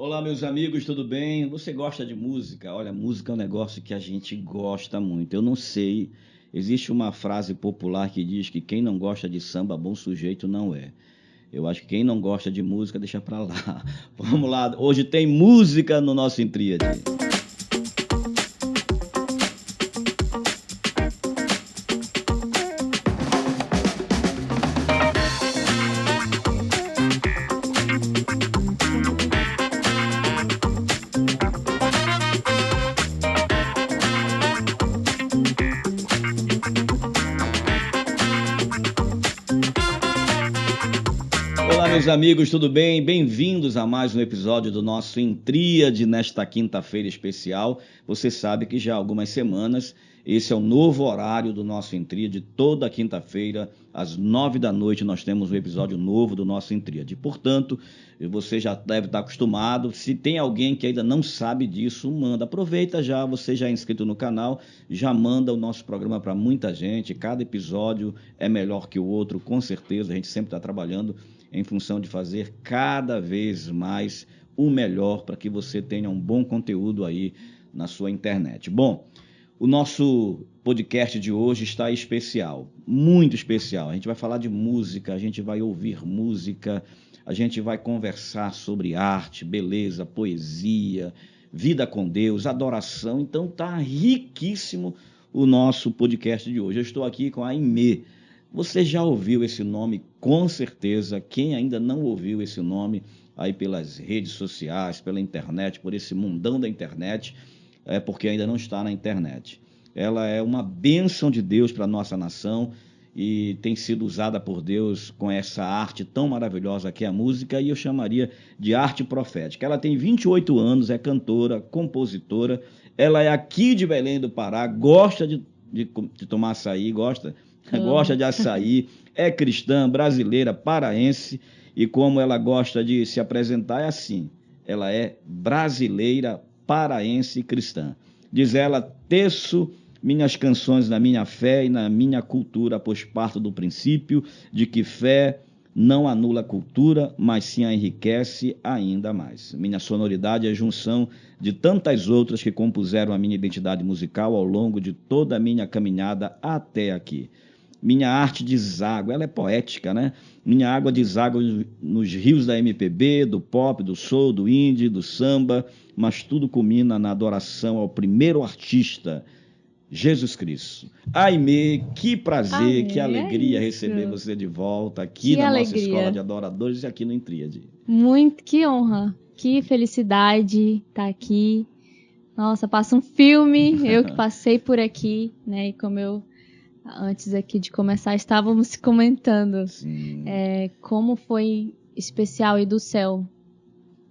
Olá, meus amigos, tudo bem? Você gosta de música? Olha, música é um negócio que a gente gosta muito. Eu não sei, existe uma frase popular que diz que quem não gosta de samba, bom sujeito não é. Eu acho que quem não gosta de música, deixa pra lá. Vamos lá, hoje tem música no nosso Intríade. Olá, meus amigos, tudo bem? Bem-vindos a mais um episódio do nosso Intríade nesta quinta-feira especial. Você sabe que já há algumas semanas esse é o novo horário do nosso Intríade. Toda quinta-feira, às 9 da noite, nós temos um episódio novo do nosso Intríade. Portanto, você já deve estar acostumado. Se tem alguém que ainda não sabe disso, manda. Aproveita já, você já é inscrito no canal, já manda o nosso programa para muita gente. Cada episódio é melhor que o outro, com certeza. A gente sempre está trabalhando em função de fazer cada vez mais o melhor para que você tenha um bom conteúdo aí na sua internet. Bom, o nosso podcast de hoje está especial, muito especial. A gente vai falar de música, a gente vai ouvir música, a gente vai conversar sobre arte, beleza, poesia, vida com Deus, adoração. Então tá riquíssimo o nosso podcast de hoje. Eu estou aqui com a Aimee. Você já ouviu esse nome, com certeza. Quem ainda não ouviu esse nome aí pelas redes sociais, pela internet, por esse mundão da internet, é porque ainda não está na internet. Ela é uma bênção de Deus para a nossa nação e tem sido usada por Deus com essa arte tão maravilhosa que é a música, e eu chamaria de arte profética. Ela tem 28 anos, é cantora, compositora, ela é aqui de Belém do Pará, gosta de tomar açaí, gosta de açaí, é cristã, brasileira, paraense, e como ela gosta de se apresentar é assim, ela é brasileira, paraense e cristã. Diz ela: teço minhas canções na minha fé e na minha cultura, pois parto do princípio de que fé não anula a cultura, mas sim a enriquece ainda mais. Minha sonoridade é a junção de tantas outras que compuseram a minha identidade musical ao longo de toda a minha caminhada até aqui. Minha arte deságua, ela é poética, né? Minha água deságua nos rios da MPB, do pop, do soul, do indie, do samba, mas tudo culmina na adoração ao primeiro artista, Jesus Cristo. Aimee, que prazer, que Amém, é alegria isso. receber você de volta aqui Que na nossa alegria. escola de adoradores e aqui no Intríade. Muito, que honra, que felicidade estar aqui. Nossa, passa um filme, eu que passei por aqui, né? E como eu, antes aqui de começar, estávamos comentando como foi especial e do céu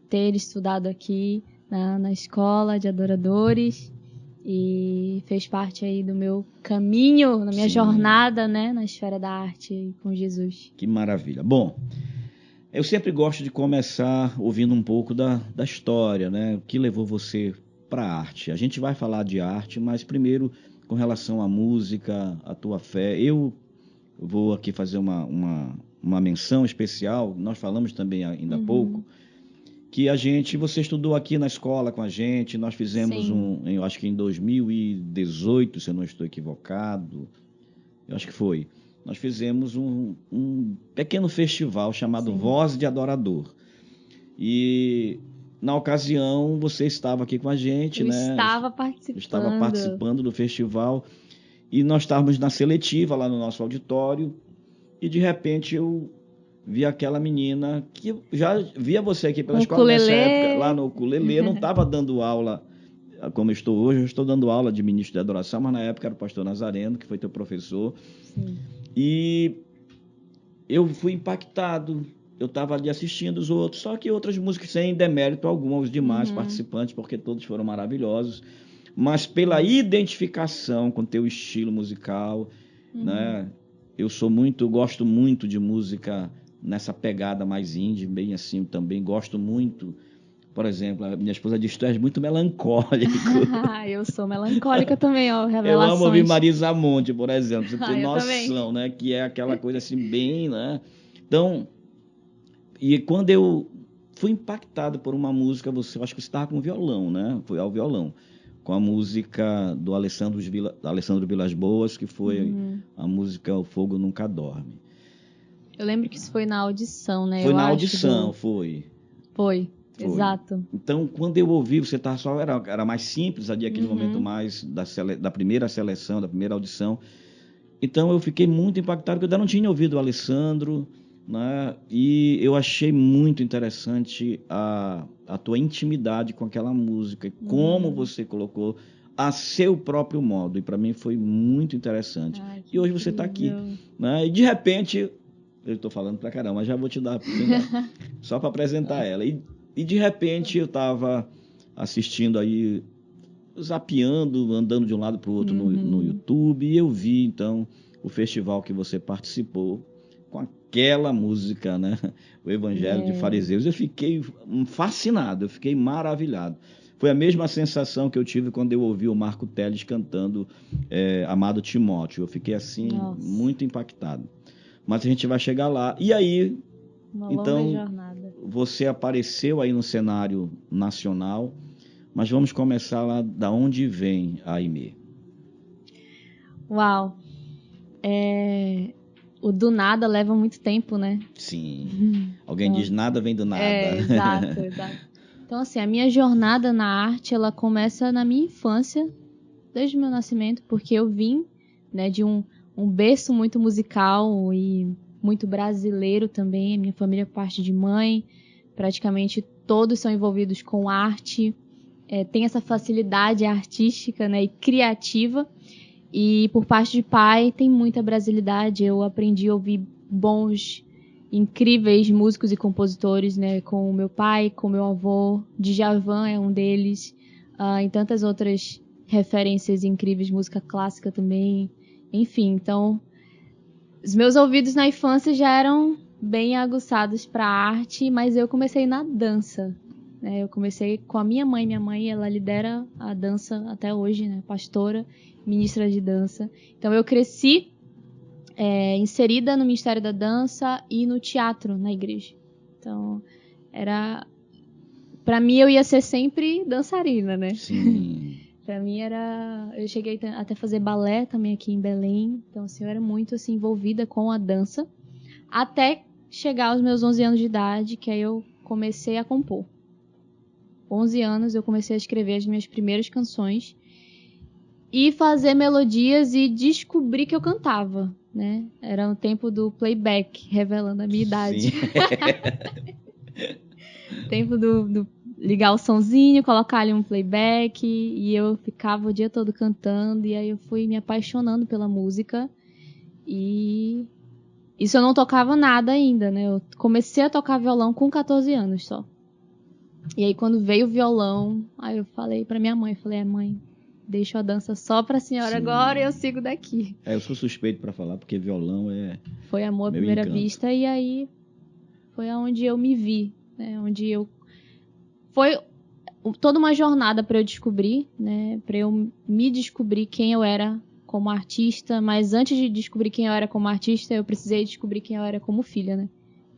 ter estudado aqui na escola de adoradores e fez parte aí do meu caminho, na minha jornada, né? Na esfera da arte com Jesus. Que maravilha. Bom, eu sempre gosto de começar ouvindo um pouco da história, né? O que levou você para a arte. A gente vai falar de arte, mas primeiro com relação à música, à tua fé. Eu vou aqui fazer uma menção especial. Nós falamos também ainda há pouco que você estudou aqui na escola com a gente. Nós fizemos eu acho que em 2018, se eu não estou equivocado, eu acho que foi. Nós fizemos um pequeno festival chamado Voz de Adorador. E na ocasião você estava aqui com a gente, né? Estava participando. Eu estava participando do festival e nós estávamos na seletiva lá no nosso auditório e de repente eu vi aquela menina que eu já via você aqui pela escola nessa época, lá no ukulele. Eu não estava dando aula como eu estou hoje, eu estou dando aula de ministro de adoração, mas na época era o pastor Nazareno, que foi teu professor. Sim. E eu fui impactado. Eu estava ali assistindo os outros, só que outras músicas sem demérito algum aos demais participantes, porque todos foram maravilhosos. Mas pela identificação com teu estilo musical, né? Eu gosto muito de música nessa pegada mais indie, bem assim também. Gosto muito, por exemplo, a minha esposa diz que tu és muito melancólico. Eu sou melancólica também, ó, revelações. Eu amo ouvir Marisa Monte, por exemplo, você tem eu noção, também. né? Que é aquela coisa assim bem, né? Então, e quando eu fui impactado por uma música, eu acho que você estava com violão, né? Foi ao violão. Com a música do Alessandro Vilas Boas, que foi a música O Fogo Nunca Dorme. Eu lembro que isso foi na audição, né? Foi Eu na acho audição, foi. Foi, exato. Então, quando eu ouvi, você estava só... Era mais simples, ali aquele momento mais da primeira seleção, da primeira audição. Então, eu fiquei muito impactado, porque eu ainda não tinha ouvido o Alessandro, né? E eu achei muito interessante a tua intimidade com aquela música, e como você colocou a seu próprio modo. E para mim foi muito interessante. Ai, e hoje você está aqui, né? E de repente, eu estou falando pra caramba, mas já vou te dar a oportunidade, só para apresentar ela. E de repente eu estava assistindo aí, zapeando, andando de um lado para o outro no YouTube, e eu vi então o festival que você participou com aquela música, né? O Evangelho de Fariseus. Eu fiquei fascinado, eu fiquei maravilhado. Foi a mesma sensação que eu tive quando eu ouvi o Marco Teles cantando Amado Timóteo. Eu fiquei assim, muito impactado. Mas a gente vai chegar lá. E aí, uma então, longa jornada. Você apareceu aí no cenário nacional, mas vamos começar lá da onde vem a Aimee. Uau! O do nada leva muito tempo, né? Sim. Alguém diz nada vem do nada. Exato, exato. Então, assim, a minha jornada na arte, ela começa na minha infância, desde o meu nascimento, porque eu vim, né, de um berço muito musical e muito brasileiro também. A minha família, parte de mãe, praticamente todos são envolvidos com arte, tem essa facilidade artística, né, e criativa. E por parte de pai tem muita brasilidade. Eu aprendi a ouvir bons, incríveis músicos e compositores, né, com o meu pai, com o meu avô. Djavan é um deles, e tantas outras referências incríveis, música clássica também. Enfim, então os meus ouvidos na infância já eram bem aguçados para a arte, mas eu comecei na dança. Eu comecei com a minha mãe. Minha mãe, ela lidera a dança até hoje, né? Pastora, ministra de dança. Então eu cresci inserida no Ministério da Dança e no teatro na igreja. Então pra mim eu ia ser sempre dançarina, né? Sim. Pra mim eu cheguei até fazer balé também aqui em Belém. Então assim, eu era muito assim envolvida com a dança até chegar aos meus 11 anos de idade, que aí eu comecei a compor. 11 anos eu comecei a escrever as minhas primeiras canções e fazer melodias e descobrir que eu cantava, né? Era o tempo do playback, revelando a minha idade. Tempo do ligar o sonzinho, colocar ali um playback, e eu ficava o dia todo cantando, e aí eu fui me apaixonando pela música. E isso eu não tocava nada ainda, né? Eu comecei a tocar violão com 14 anos só. E aí quando veio o violão, aí eu falei pra minha mãe, mãe, deixa a dança só pra senhora agora e eu sigo daqui. Eu sou suspeito pra falar, porque violão foi amor à primeira vista, e aí foi aonde eu me vi, né? Foi toda uma jornada pra eu descobrir, né? Pra eu me descobrir quem eu era como artista, mas antes de descobrir quem eu era como artista, eu precisei descobrir quem eu era como filha, né?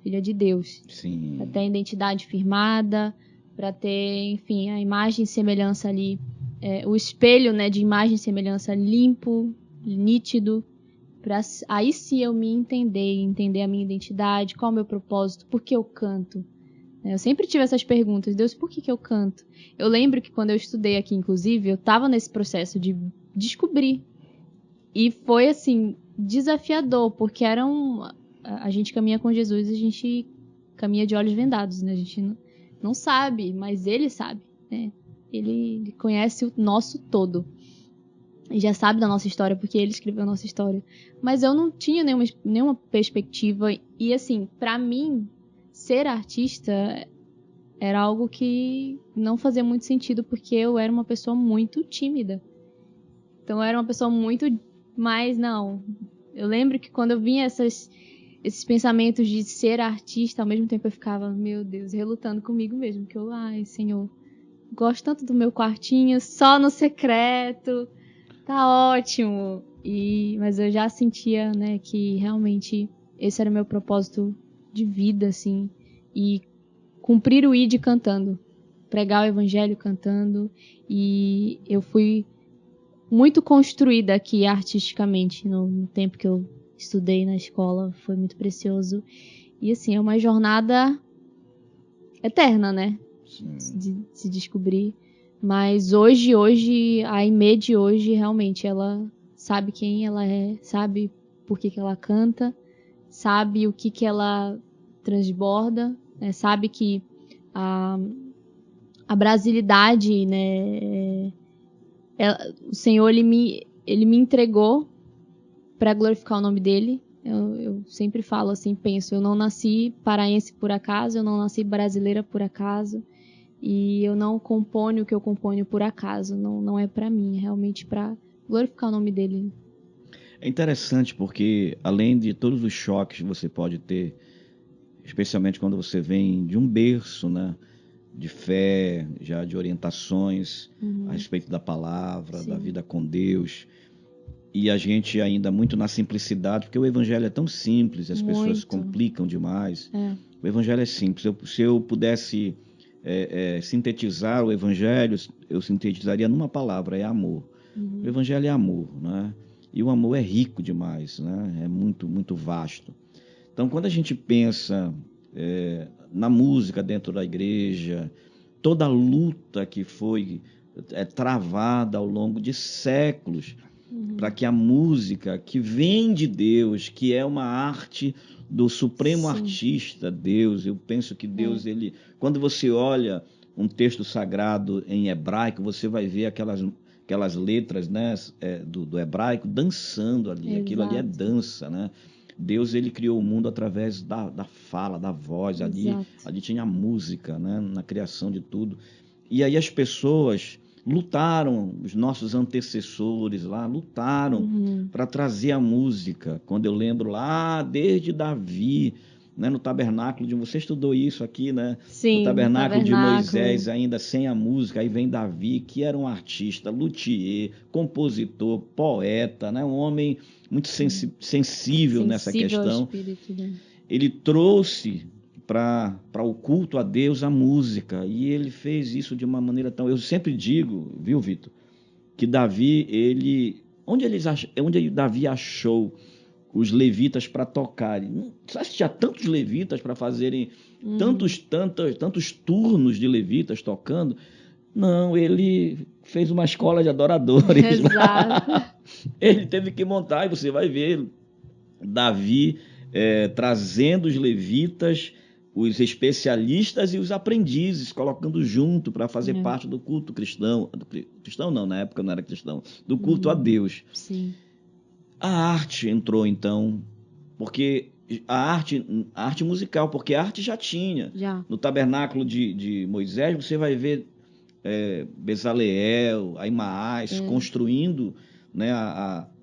Filha de Deus. Sim. Pra ter a identidade firmada, para ter, enfim, a imagem e semelhança ali, o espelho, né, de imagem e semelhança limpo, nítido, para aí sim eu me entender a minha identidade, qual é o meu propósito, por que eu canto. Eu sempre tive essas perguntas, Deus, por que eu canto? Eu lembro que quando eu estudei aqui, inclusive, eu estava nesse processo de descobrir. E foi, assim, desafiador, porque a gente caminha com Jesus, a gente caminha de olhos vendados, né? A gente não sabe, mas ele sabe, né? Ele conhece o nosso todo. E já sabe da nossa história, porque ele escreveu a nossa história. Mas eu não tinha nenhuma perspectiva. E, assim, pra mim, ser artista era algo que não fazia muito sentido, porque eu era uma pessoa muito tímida. Então, eu era uma pessoa muito mais, não. Eu lembro que quando eu vinha esses pensamentos de ser artista, ao mesmo tempo eu ficava, meu Deus, relutando comigo mesmo, que ai, Senhor, gosto tanto do meu quartinho, só no secreto, tá ótimo. Mas eu já sentia, né, que realmente esse era o meu propósito de vida, assim, e cumprir o ID cantando, pregar o evangelho cantando, e eu fui muito construída aqui artisticamente no tempo que eu estudei na escola, foi muito precioso. E assim, é uma jornada eterna, né? De se descobrir. Mas hoje, a Aimee de hoje, realmente, ela sabe quem ela é, sabe por que ela canta, sabe o que ela transborda, né? Sabe que a brasilidade, né? O Senhor, ele me entregou para glorificar o nome dele. Eu sempre falo assim, penso, eu não nasci paraense por acaso, eu não nasci brasileira por acaso, e eu não componho o que eu componho por acaso, não é para mim, é realmente para glorificar o nome dele. É interessante porque, além de todos os choques que você pode ter, especialmente quando você vem de um berço, né, de fé, já de orientações a respeito da palavra, Sim. da vida com Deus, e a gente ainda muito na simplicidade, porque o evangelho é tão simples, as pessoas complicam demais. O evangelho é simples. Se eu pudesse sintetizar o evangelho, eu sintetizaria numa palavra: é amor. O evangelho é amor, né? E o amor é rico demais, né? É muito, muito vasto. Então, quando a gente pensa na música dentro da igreja, toda a luta que foi travada ao longo de séculos, para que a música que vem de Deus, que é uma arte do supremo artista, Deus, eu penso que Deus, ele, quando você olha um texto sagrado em hebraico, você vai ver aquelas letras, né, do hebraico dançando ali. Exato. Aquilo ali é dança, né? Deus, ele criou o mundo através da fala, da voz. Ali tinha a música, né, na criação de tudo. E aí as pessoas lutaram, os nossos antecessores lá lutaram para trazer a música. Quando eu lembro lá, desde Davi, né, no tabernáculo de... Você estudou isso aqui, né? Sim, no tabernáculo de Moisés, ainda sem a música, aí vem Davi, que era um artista, luthier, compositor, poeta, né? Um homem muito sensível nessa questão. Espírito, né? Ele trouxe para o culto a Deus a música, e ele fez isso de uma maneira tão... Eu sempre digo, viu, Vitor, que Davi, onde Davi achou os levitas para tocarem? Você acha que tinha tantos levitas para fazerem tantos turnos de levitas tocando? Não, ele fez uma escola de adoradores. Exato. Ele teve que montar, e você vai ver Davi trazendo os levitas, os especialistas e os aprendizes, colocando junto para fazer parte do culto cristão. Cristão não, na época não era cristão, do culto a Deus. Sim. A arte entrou então, porque a arte musical, porque a arte já tinha. No tabernáculo de Moisés, você vai ver Bezaleel, Aimaas construindo, né,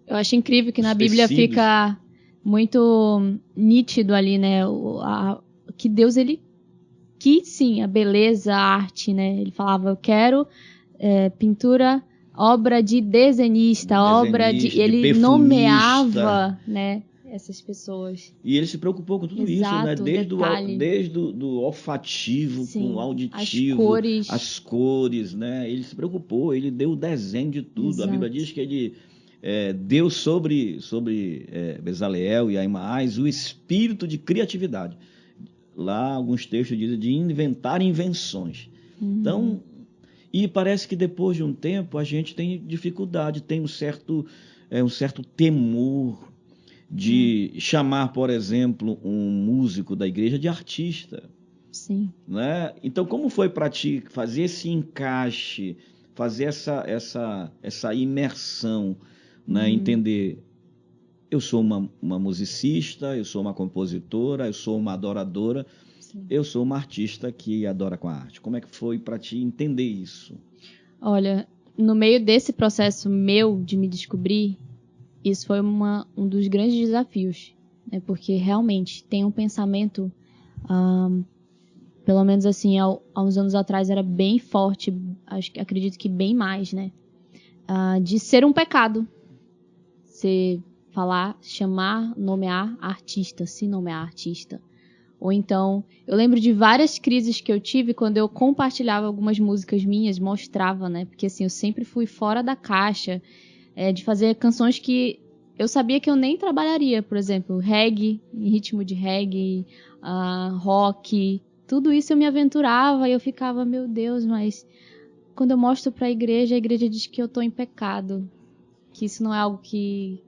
eu acho incrível que na Bíblia fica muito nítido ali, né, que Deus, ele quis sim a beleza, a arte, né? Ele falava, eu quero pintura, obra de desenhista, obra de... Ele nomeava, né, essas pessoas. E ele se preocupou com tudo isso, né? Desde o olfativo, com o auditivo, as cores, né? Ele se preocupou, ele deu o desenho de tudo. Exato. A Bíblia diz que ele deu sobre Bezaleel e Aimaas o espírito de criatividade. Lá alguns textos dizem de inventar invenções. Então, e parece que depois de um tempo a gente tem dificuldade, tem um certo temor de chamar, por exemplo, um músico da igreja de artista. Sim. Né? Então, como foi para ti fazer esse encaixe, fazer essa imersão, né? Entender, eu sou uma musicista, eu sou uma compositora, eu sou uma adoradora, eu sou uma artista que adora com a arte. Como é que foi para ti entender isso? Olha, no meio desse processo meu de me descobrir, isso foi um dos grandes desafios, né? Porque realmente tem um pensamento, pelo menos assim, há uns anos atrás era bem forte, acredito que bem mais, né? De ser um pecado. Você falar, chamar, nomear artista, se nomear artista. Ou então, eu lembro de várias crises que eu tive quando eu compartilhava algumas músicas minhas, mostrava, né? Porque assim, eu sempre fui fora da caixa, de fazer canções que eu sabia que eu nem trabalharia, por exemplo, reggae, em ritmo de reggae, rock, tudo isso eu me aventurava e eu ficava, meu Deus, mas quando eu mostro pra igreja, a igreja diz que eu tô em pecado, que isso não é algo que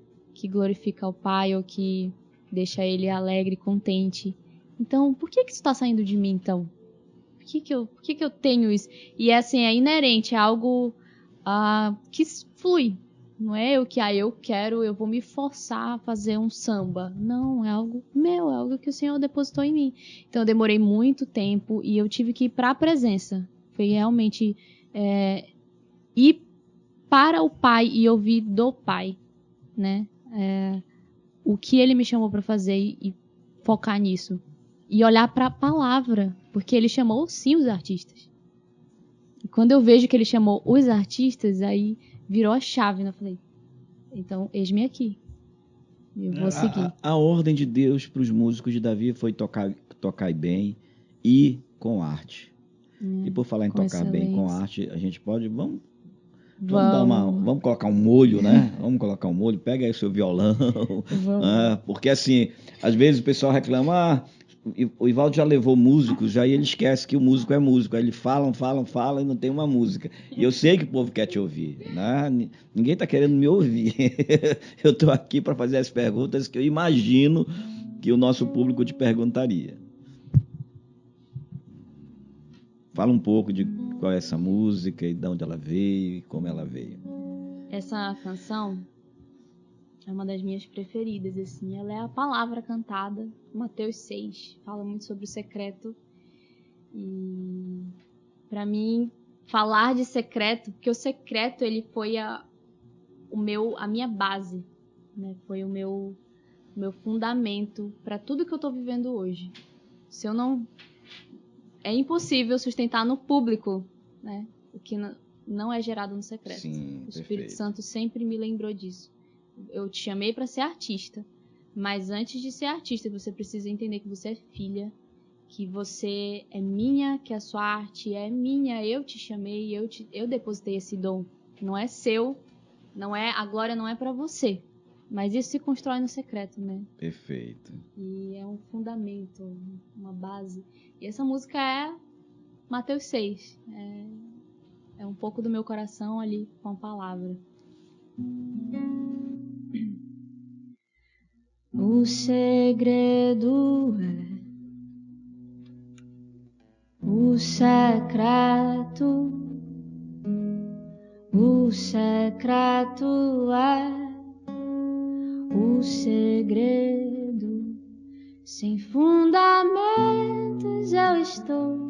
glorifica ao Pai ou que deixa ele alegre, contente. Então, por que isso tá saindo de mim, então? Por que eu tenho isso? E assim, é inerente, é algo que flui. Não é eu que, eu vou me forçar a fazer um samba. Não, é algo meu, é algo que o Senhor depositou em mim. Então eu demorei muito tempo e eu tive que ir para a presença. Foi realmente ir para o Pai e ouvir do Pai, né? O que Ele me chamou para fazer e focar nisso. E olhar para a palavra, porque Ele chamou sim os artistas. E quando eu vejo que Ele chamou os artistas, aí virou a chave, né? Eu falei, então, eis-me aqui. Eu vou seguir. A ordem de Deus para os músicos de Davi foi tocar bem e com arte. E por falar em tocar bem com arte, a gente pode... Vamos colocar um molho, né? Vamos colocar um molho. Pega aí o seu violão. Porque assim, às vezes o pessoal reclama... o Ivaldo já levou músicos, aí ele esquece que o músico é músico. Aí ele fala e não tem uma música. E eu sei que o povo quer te ouvir, né? Ninguém está querendo me ouvir. Eu estou aqui para fazer as perguntas que eu imagino que o nosso público te perguntaria. Fala um pouco de qual é essa música e de onde ela veio e como ela veio. Essa canção é uma das minhas preferidas, assim. Ela é a palavra cantada. Mateus 6 fala muito sobre o secreto. E para mim, falar de secreto, porque o secreto ele foi a minha base, né? Foi o meu fundamento para tudo que eu tô vivendo hoje. Se eu não é impossível sustentar no público, né? O que não é gerado no secreto. Sim, o Espírito Santo sempre me lembrou disso. Eu te chamei para ser artista, mas antes de ser artista, você precisa entender que você é filha, que você é minha, que a sua arte é minha, eu te chamei, eu depositei esse dom. Não é seu, a glória não é para você, mas isso se constrói no secreto, né? Perfeito. E é um fundamento, uma base. E essa música é Mateus 6. É um pouco do meu coração ali com a palavra. O segredo é o secreto. O secreto é o segredo. Sem fundamentos eu estou.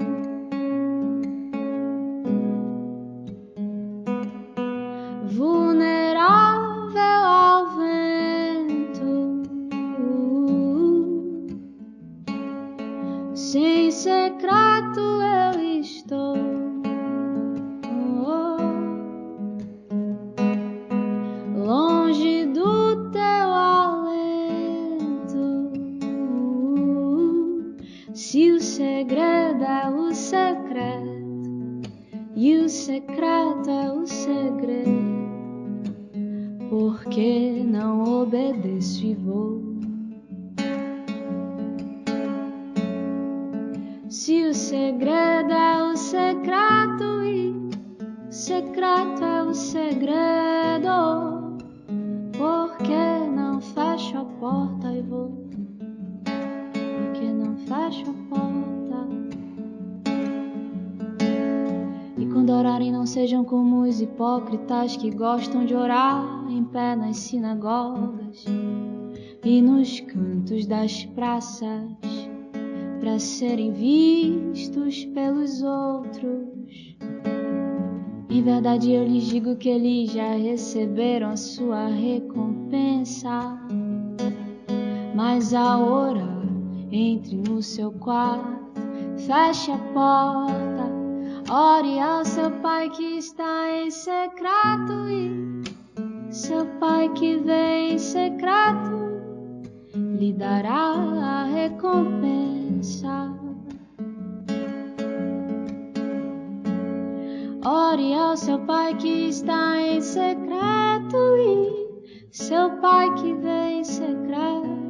Vulnerável ao vento. Sem secreto eu estou. Longe do teu alento. Se o segredo é o secreto e o secreto é o segredo, por que não obedeço e vou? Se o segredo é o secreto e o secreto é o segredo, por que não fecho a porta e vou? Por que não fecho a porta? E quando orarem não sejam como os hipócritas que gostam de orar em pé nas sinagogas e nos cantos das praças, para serem vistos pelos outros. Em verdade eu lhes digo que eles já receberam a sua recompensa. Mas ao orar, entre no seu quarto, feche a porta, ore ao seu Pai que está em secreto, e seu Pai que vem em secreto lhe dará a recompensa. recompensa. Ore ao seu Pai que está em secreto e seu Pai que vê em secreto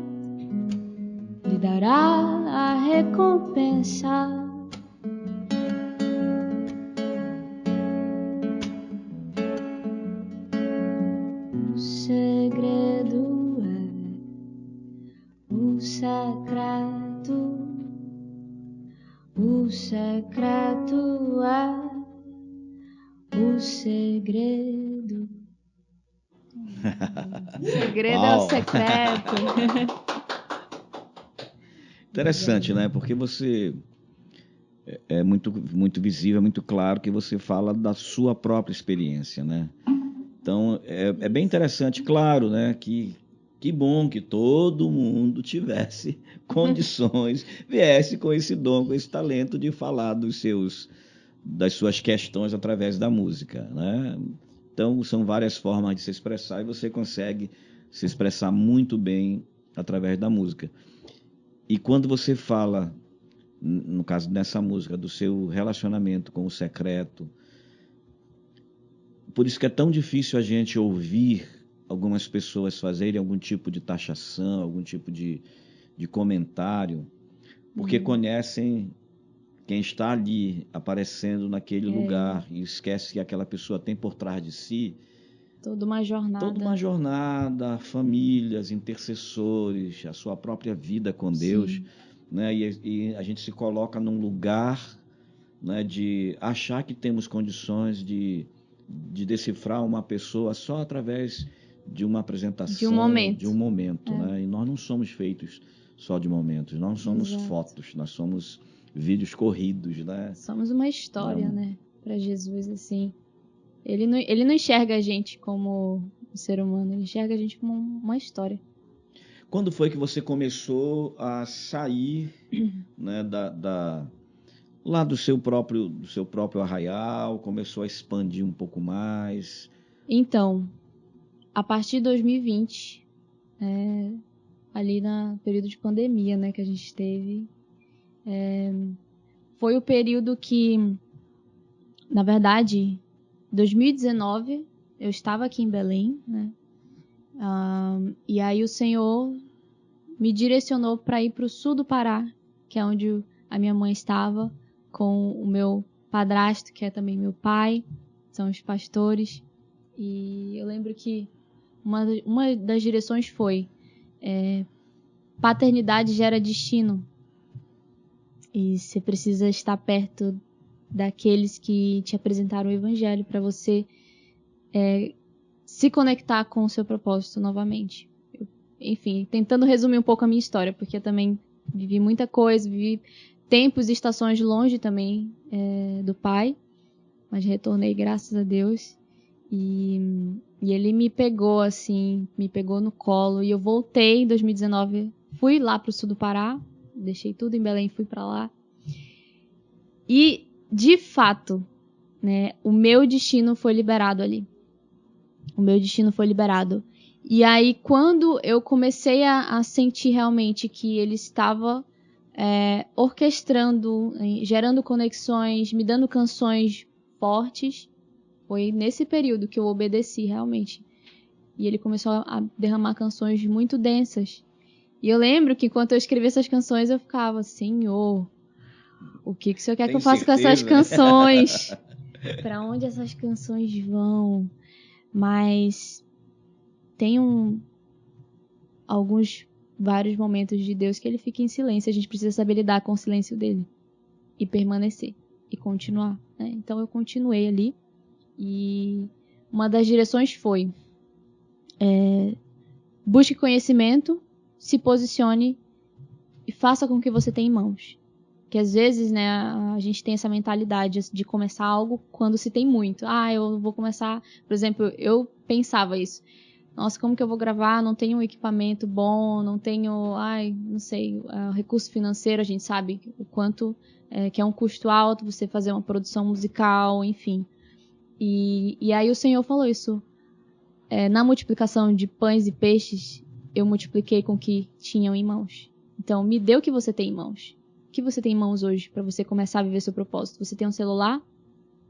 lhe dará a recompensa. O segredo é o secreto. O secreto é o segredo. O segredo é o secreto. Interessante, né? Porque você é muito visível, é muito claro que você fala da sua própria experiência, né? Então, é bem interessante, claro, né? Que bom que todo mundo tivesse condições, viesse com esse dom, com esse talento de falar das suas questões através da música, né? Então, são várias formas de se expressar e você consegue se expressar muito bem através da música. E quando você fala, no caso dessa música, do seu relacionamento com o secreto, por isso que é tão difícil a gente ouvir algumas pessoas fazerem algum tipo de taxação, algum tipo de comentário, porque conhecem quem está ali aparecendo naquele lugar e esquece que aquela pessoa tem por trás de si toda uma jornada, famílias, intercessores, a sua própria vida com Deus, né? E a gente se coloca num lugar, né, de achar que temos condições de decifrar uma pessoa só através de uma apresentação, de um momento, né? E nós não somos feitos só de momentos, nós não somos fotos, nós somos vídeos corridos, né? Somos uma história, né? Para Jesus, assim. Ele não enxerga a gente como um ser humano, ele enxerga a gente como uma história. Quando foi que você começou a sair, né, lá do seu próprio arraial, começou a expandir um pouco mais? Então, a partir de 2020, ali no período de pandemia, né, que a gente teve, foi o período que, na verdade, 2019, eu estava aqui em Belém, né, e aí o Senhor me direcionou para ir para o sul do Pará, que é onde a minha mãe estava, com o meu padrasto, que é também meu pai, são os pastores. E eu lembro que uma das direções foi paternidade gera destino. E você precisa estar perto daqueles que te apresentaram o evangelho para você se conectar com o seu propósito novamente. Enfim, tentando resumir um pouco a minha história, porque eu também vivi muita coisa, vivi tempos e estações longe também do pai, mas retornei, graças a Deus. E ele me pegou assim, me pegou no colo, e eu voltei em 2019, fui lá pro sul do Pará, deixei tudo em Belém, fui para lá. E, de fato, né, o meu destino foi liberado ali. O meu destino foi liberado. E aí, quando eu comecei a sentir realmente que ele estava orquestrando, gerando conexões, me dando canções fortes, foi nesse período que eu obedeci realmente. E ele começou a derramar canções muito densas. E eu lembro que enquanto eu escrevia essas canções, eu ficava, Senhor, o que o Senhor quer que eu faça com essas canções? Para onde essas canções vão? Mas tem vários momentos de Deus que ele fica em silêncio. A gente precisa saber lidar com o silêncio dele e permanecer e continuar, né? Então eu continuei ali, e uma das direções foi busque conhecimento, se posicione e faça com o que você tem em mãos. Que às vezes, né, a gente tem essa mentalidade de começar algo quando se tem muito. Eu vou começar, por exemplo, eu pensava isso. Nossa, como que eu vou gravar? Não tenho um equipamento bom, não tenho, não sei, recurso financeiro. A gente sabe o quanto que é um custo alto você fazer uma produção musical, enfim. E aí o Senhor falou isso. Na multiplicação de pães e peixes, eu multipliquei com o que tinham em mãos. Então, me dê o que você tem em mãos. que você tem em mãos hoje para você começar a viver seu propósito? Você tem um celular?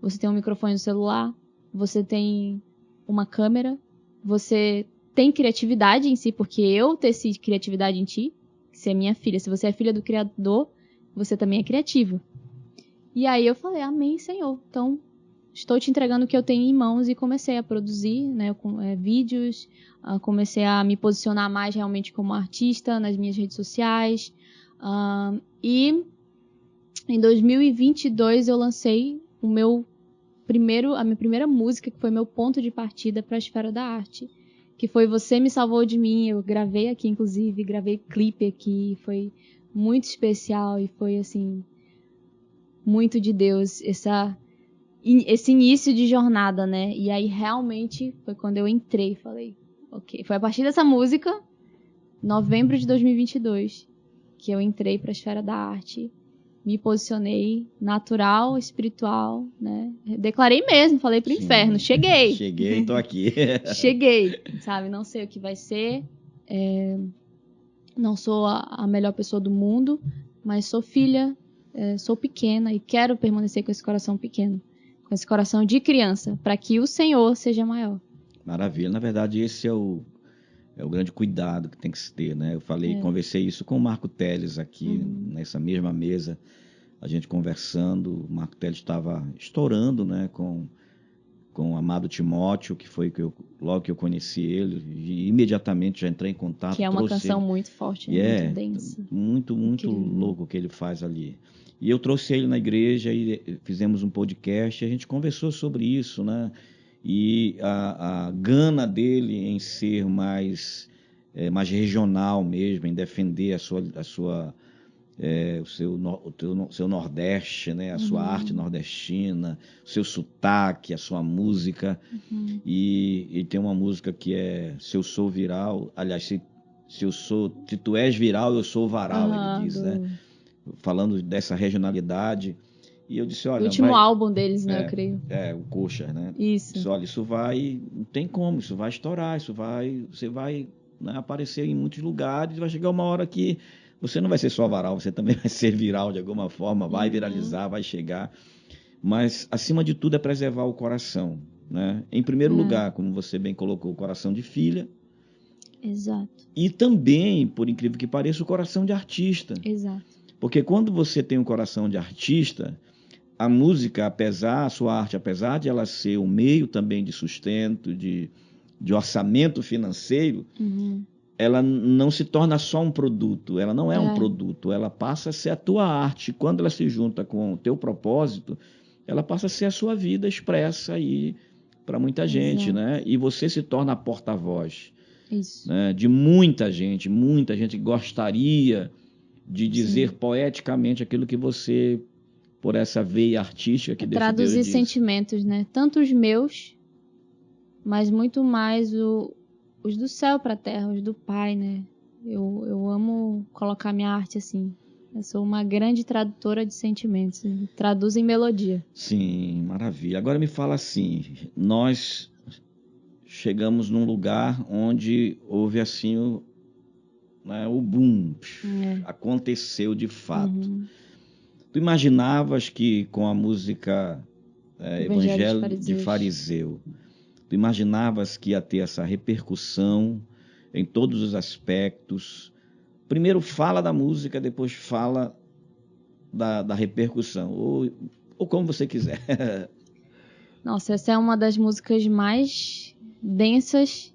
Você tem um microfone no celular? Você tem uma câmera? Você tem criatividade em si, porque eu teci criatividade em ti, você é minha filha. Se você é filha do Criador, você também é criativo. E aí eu falei, amém, Senhor. Então, estou te entregando o que eu tenho em mãos e comecei a produzir, né, vídeos, comecei a me posicionar mais realmente como artista nas minhas redes sociais. E em 2022 eu lancei a minha primeira música, que foi meu ponto de partida para a esfera da arte, que foi Você Me Salvou de Mim. Eu gravei aqui, inclusive, gravei clipe aqui, foi muito especial e foi, assim, muito de Deus, esse início de jornada, né? E aí, realmente, foi quando eu entrei, falei, ok. Foi a partir dessa música, novembro de 2022, que eu entrei para a esfera da arte, me posicionei natural, espiritual, né? Declarei mesmo, falei pro inferno, cheguei. Cheguei, tô aqui. Cheguei, sabe? Não sei o que vai ser, não sou a melhor pessoa do mundo, mas sou filha, sou pequena e quero permanecer com esse coração pequeno, com esse coração de criança, para que o Senhor seja maior. Maravilha. Na verdade, esse é o grande cuidado que tem que se ter, né? Eu conversei isso com o Marco Teles aqui, nessa mesma mesa, a gente conversando. O Marco Teles estava estourando, né, com o amado Timóteo, que foi logo que eu conheci ele, e imediatamente já entrei em contato. Que é uma canção muito forte, né? Muito densa. Muito louco o que ele faz ali. E eu trouxe ele na igreja e fizemos um podcast, e a gente conversou sobre isso, né? E a gana dele em ser mais regional mesmo, em defender o seu Nordeste, né? A sua arte nordestina, o seu sotaque, a sua música. E tem uma música que é Se Eu Sou Viral, aliás, se tu és viral, eu sou varal, ele diz, né? Falando dessa regionalidade. E eu disse, olha... O último álbum deles, né, eu creio. O Coxa, né? Isso. Disse, olha, isso vai... Não tem como, isso vai estourar, você vai, né, aparecer em muitos lugares, vai chegar uma hora que você não vai ser só varal, você também vai ser viral de alguma forma, vai viralizar, vai chegar. Mas, acima de tudo, é preservar o coração, né? Em primeiro lugar, como você bem colocou, o coração de filha. Exato. E também, por incrível que pareça, o coração de artista. Exato. Porque quando você tem um coração de artista, a música, a sua arte, apesar de ela ser um meio também de sustento, de orçamento financeiro, ela não se torna só um produto, ela não é um produto, ela passa a ser a tua arte. Quando ela se junta com o teu propósito, ela passa a ser a sua vida expressa aí para muita gente, né? E você se torna a porta-voz, né? De muita gente gostaria de dizer poeticamente aquilo que você, por essa veia artística que Deus te deu, traduzir sentimentos, né? Tanto os meus, mas muito mais os do céu para a terra, os do Pai, né? Eu amo colocar minha arte assim. Eu sou uma grande tradutora de sentimentos. Traduzo em melodia. Sim, maravilha. Agora me fala assim, nós chegamos num lugar onde houve assim o boom, aconteceu de fato. Tu imaginavas que com a música Evangelho de Fariseu, tu imaginavas que ia ter essa repercussão em todos os aspectos? Primeiro fala da música, depois fala da repercussão, ou como você quiser. Nossa, essa é uma das músicas mais densas,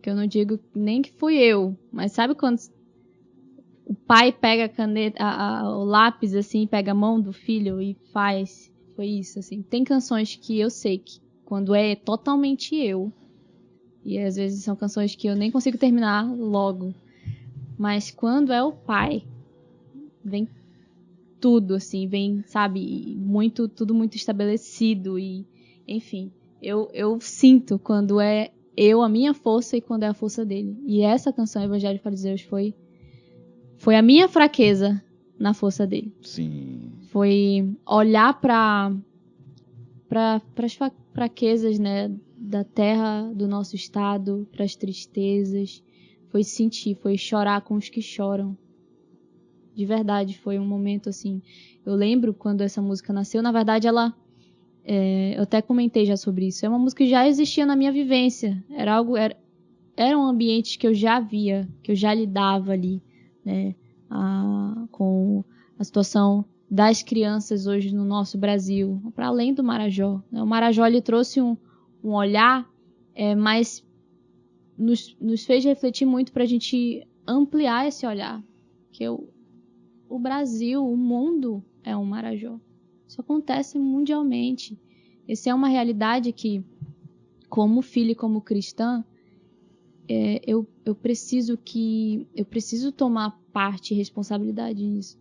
que eu não digo nem que fui eu, mas sabe quando o pai pega a caneta, o lápis assim, pega a mão do filho e faz? Foi isso, assim. Tem canções que eu sei que quando é totalmente eu, e às vezes são canções que eu nem consigo terminar logo, mas quando é o pai, vem tudo, assim, vem, sabe, tudo muito estabelecido e, enfim, eu sinto quando é eu, a minha força, e quando é a força dele. E essa canção, Evangelho de Fariseus, foi a minha fraqueza na força dele. Sim. Foi olhar para as fraquezas, né, da terra, do nosso estado, para as tristezas. Foi sentir, foi chorar com os que choram. De verdade, foi um momento assim. Eu lembro quando essa música nasceu, na verdade eu até comentei já sobre isso. É uma música que já existia na minha vivência. Era um ambiente que eu já via, que eu já lidava ali, né, com a situação das crianças hoje no nosso Brasil, para além do Marajó, né? O Marajó ele trouxe um olhar, mas nos fez refletir muito para a gente ampliar esse olhar, que o Brasil, o mundo é um Marajó. Isso acontece mundialmente. Essa é uma realidade que, como filha e como cristã, eu preciso tomar parte e responsabilidade nisso,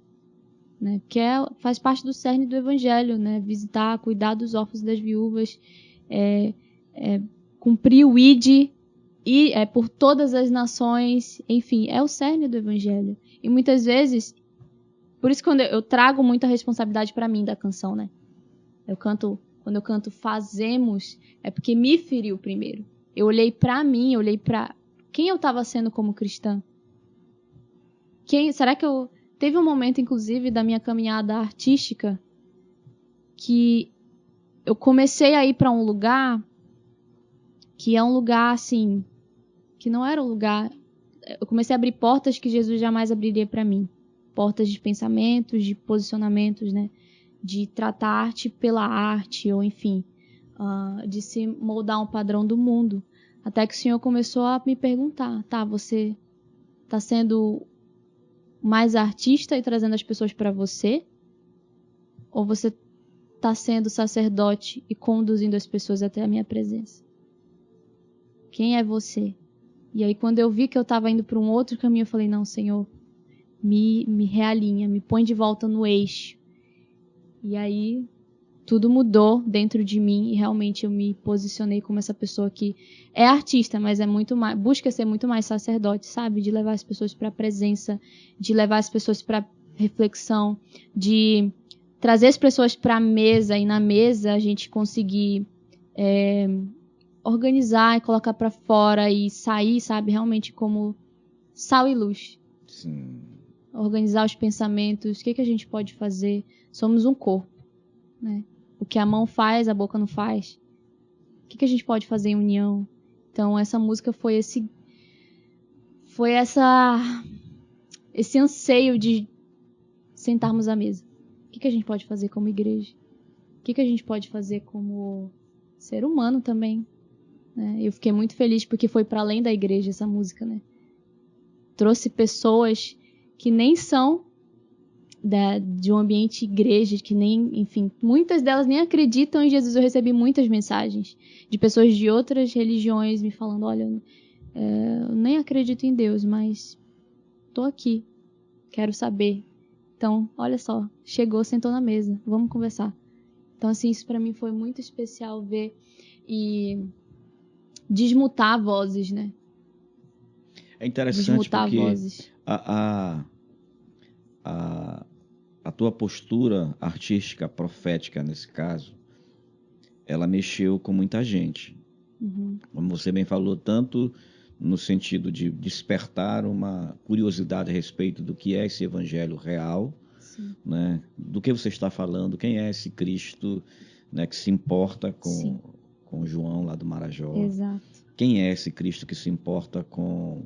né? Porque faz parte do cerne do evangelho, né? Visitar, cuidar dos órfãos e das viúvas, cumprir o ID e por todas as nações, enfim, é o cerne do evangelho. E muitas vezes, por isso quando eu trago muita responsabilidade para mim da canção, né? Quando eu canto fazemos, é porque me feriu primeiro. Eu olhei para mim, eu olhei para quem eu estava sendo como cristã. Será que teve um momento, inclusive, da minha caminhada artística que eu comecei a ir para um lugar que é um lugar assim, que não era um lugar. Eu comecei a abrir portas que Jesus jamais abriria para mim, portas de pensamentos, de posicionamentos, né? De tratar a arte pela arte, ou enfim, de se moldar um padrão do mundo. Até que o Senhor começou a me perguntar, tá, você está sendo mais artista e trazendo as pessoas para você? Ou você está sendo sacerdote e conduzindo as pessoas até a minha presença? Quem é você? E aí quando eu vi que eu estava indo para um outro caminho, eu falei, não, Senhor, me realinha, me põe de volta no eixo. E aí tudo mudou dentro de mim e realmente eu me posicionei como essa pessoa que é artista, mas é muito mais, busca ser muito mais sacerdote, sabe? De levar as pessoas para a presença, de levar as pessoas para reflexão, de trazer as pessoas para a mesa e na mesa a gente conseguir organizar e colocar para fora e sair, sabe? Realmente como sal e luz. Sim. Organizar os pensamentos, o que a gente pode fazer? Somos um corpo, né? O que a mão faz, a boca não faz. O que a gente pode fazer em união? Então, essa música foi esse anseio de sentarmos à mesa. O que a gente pode fazer como igreja? O que a gente pode fazer como ser humano também? Né? Eu fiquei muito feliz porque foi para além da igreja essa música, né? Trouxe pessoas que nem são de um ambiente igreja, que nem, enfim, muitas delas nem acreditam em Jesus. Eu recebi muitas mensagens de pessoas de outras religiões me falando, olha, eu nem acredito em Deus, mas tô aqui, quero saber. Então, olha só, chegou, sentou na mesa, vamos conversar. Então, assim, isso pra mim foi muito especial ver e desmutar vozes, né? É interessante Desmutar porque vozes. A tua postura artística, profética nesse caso, ela mexeu com muita gente. Uhum. Como você bem falou, tanto no sentido de despertar uma curiosidade a respeito do que é esse evangelho real, né? Do que você está falando, quem é esse Cristo, né, que se importa com João lá do Marajó. Exato. Quem é esse Cristo que se importa com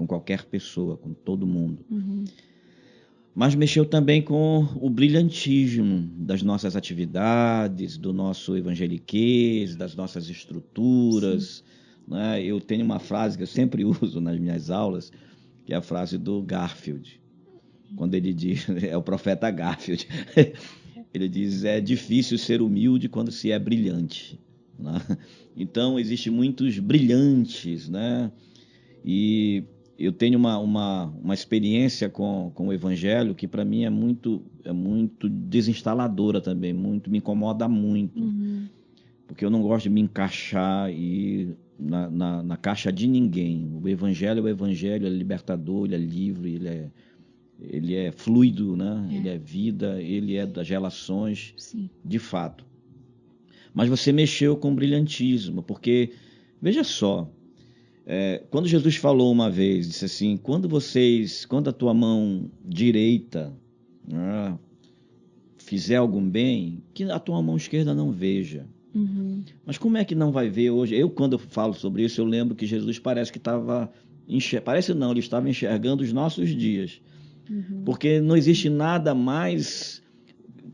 qualquer pessoa, com todo mundo. Uhum. Mas mexeu também com o brilhantismo das nossas atividades, do nosso evangeliquez, das nossas estruturas. Né? Eu tenho uma frase que eu sempre uso nas minhas aulas, que é a frase do Garfield. Quando ele diz, é o profeta Garfield, ele diz, é difícil ser humilde quando se é brilhante. Né? Então, existem muitos brilhantes, né? E eu tenho uma experiência com o evangelho que para mim é muito desinstaladora também, me incomoda muito, porque eu não gosto de me encaixar na caixa de ninguém. O evangelho é o evangelho, ele é libertador, ele é livre, ele é fluido, né? Ele é vida, ele é das relações. Sim. De fato. Mas você mexeu com brilhantismo, porque, veja só, Quando Jesus falou uma vez, disse assim, quando a tua mão direita, né, fizer algum bem, que a tua mão esquerda não veja. Uhum. Mas como é que não vai ver hoje? Quando eu falo sobre isso, eu lembro que Jesus parece que estava... Parece não, ele estava enxergando os nossos dias. Uhum. Porque não existe nada mais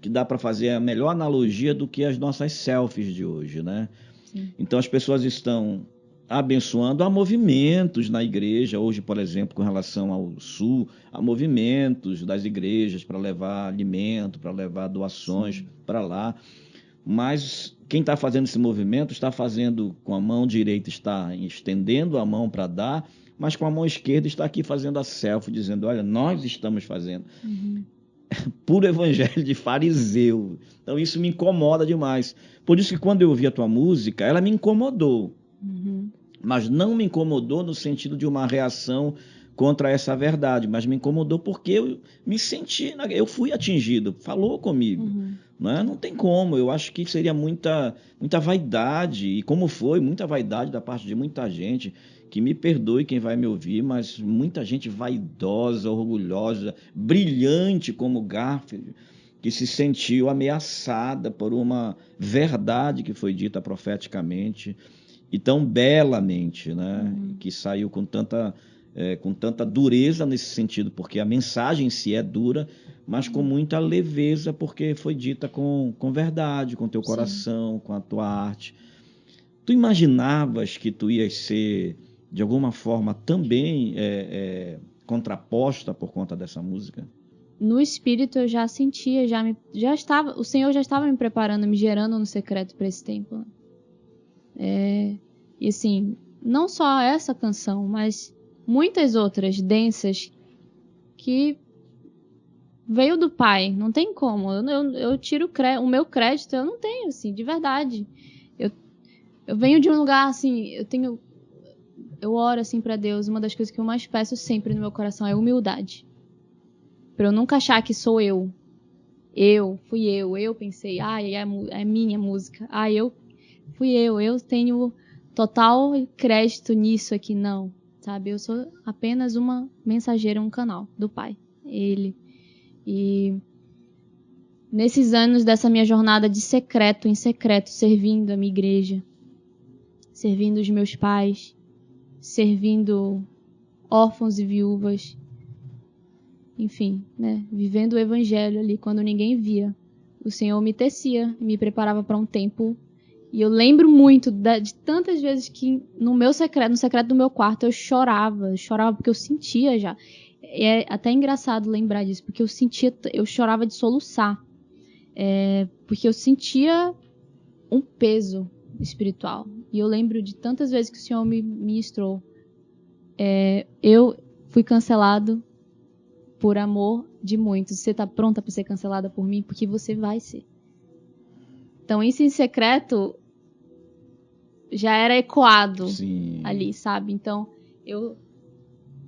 que dá para fazer a melhor analogia do que as nossas selfies de hoje, né? Sim. Então as pessoas estão abençoando, há movimentos na igreja, hoje, por exemplo, com relação ao Sul, há movimentos das igrejas para levar alimento, para levar doações para lá, mas quem está fazendo esse movimento está fazendo com a mão direita, está estendendo a mão para dar, mas com a mão esquerda está aqui fazendo a selfie, dizendo, olha, nós estamos fazendo. Uhum. Puro evangelho de fariseu. Então isso me incomoda demais. Por isso que quando eu ouvi a tua música, ela me incomodou. Uhum. Mas não me incomodou no sentido de uma reação contra essa verdade, mas me incomodou porque eu me senti, eu fui atingido, falou comigo. Uhum. Né? Não tem como, eu acho que seria muita vaidade, e como foi, muita vaidade da parte de muita gente, que me perdoe quem vai me ouvir, mas muita gente vaidosa, orgulhosa, brilhante como Garfield, que se sentiu ameaçada por uma verdade que foi dita profeticamente, e tão belamente, né? Que saiu com tanta dureza nesse sentido, porque a mensagem em si é dura, mas com muita leveza, porque foi dita com verdade, com teu coração, com a tua arte. Tu imaginavas que tu ias ser, de alguma forma, também contraposta por conta dessa música? No espírito eu já sentia, o Senhor já estava me preparando, me gerando no secreto para esse tempo. E assim, não só essa canção, mas muitas outras densas que veio do Pai, não tem como. Eu tiro o meu crédito, eu não tenho, assim, de verdade. Eu venho de um lugar, assim, eu oro, assim, pra Deus, uma das coisas que eu mais peço sempre no meu coração é humildade. Pra eu nunca achar que sou eu. Fui eu pensei, é minha música. Fui eu tenho total crédito nisso aqui, não, sabe? Eu sou apenas uma mensageira, um canal do Pai, Ele. E nesses anos dessa minha jornada de secreto em secreto, servindo a minha igreja, servindo os meus pais, servindo órfãos e viúvas, enfim, né? Vivendo o evangelho ali quando ninguém via. O Senhor me tecia, me preparava para um tempo. E eu lembro muito de tantas vezes que no secreto do meu quarto, eu chorava porque eu sentia já. É até engraçado lembrar disso, porque eu chorava de soluçar. Porque eu sentia um peso espiritual. E eu lembro de tantas vezes que o Senhor me ministrou. Eu fui cancelado por amor de muitos. Você está pronta para ser cancelada por mim? Porque você vai ser. Então, isso em secreto já era ecoado ali, sabe? Então, eu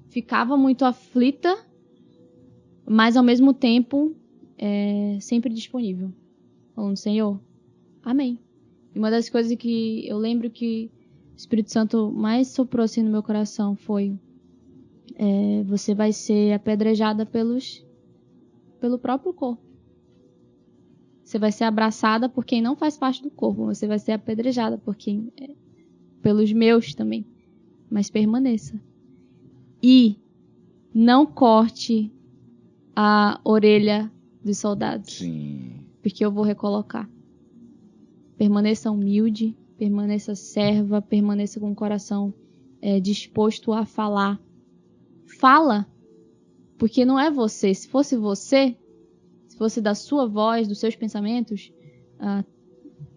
ficava muito aflita, mas ao mesmo tempo sempre disponível. Falando, Senhor, amém. E uma das coisas que eu lembro que o Espírito Santo mais soprou assim no meu coração foi você vai ser apedrejada pelo próprio corpo. Você vai ser abraçada por quem não faz parte do corpo. Você vai ser apedrejada pelos meus também. Mas permaneça. E não corte a orelha dos soldados. Sim. Porque eu vou recolocar. Permaneça humilde, permaneça serva, permaneça com o coração disposto a falar. Fala. Porque não é você. Se fosse você, se fosse da sua voz, dos seus pensamentos,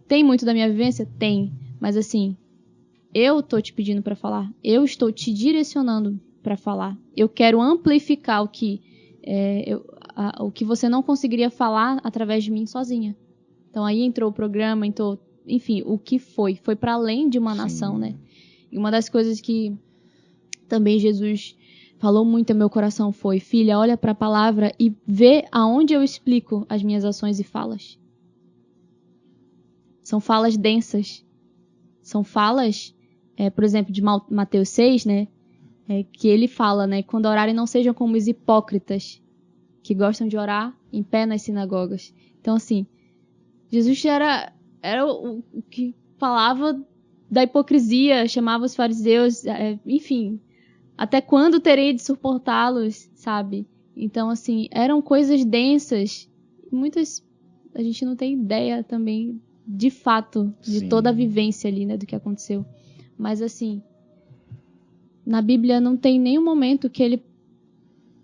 tem muito da minha vivência? Tem. Mas assim, eu tô te pedindo para falar. Eu estou te direcionando para falar. Eu quero amplificar o que você não conseguiria falar através de mim sozinha. Então aí entrou o programa, enfim, o que foi para além de uma nação, né? E uma das coisas que também Jesus falou muito ao meu coração foi: filha, olha para a palavra e vê aonde eu explico as minhas ações e falas. São falas densas. São falas por exemplo, de Mateus 6, né? Que ele fala, né? Quando orarem, não sejam como os hipócritas, que gostam de orar em pé nas sinagogas. Então, assim, Jesus era o que falava da hipocrisia, chamava os fariseus, enfim, até quando terei de suportá-los, sabe? Então, assim, eram coisas densas, muitas a gente não tem ideia também, de fato, de Sim. toda a vivência ali, né, do que aconteceu. Mas, assim, na Bíblia não tem nenhum momento que ele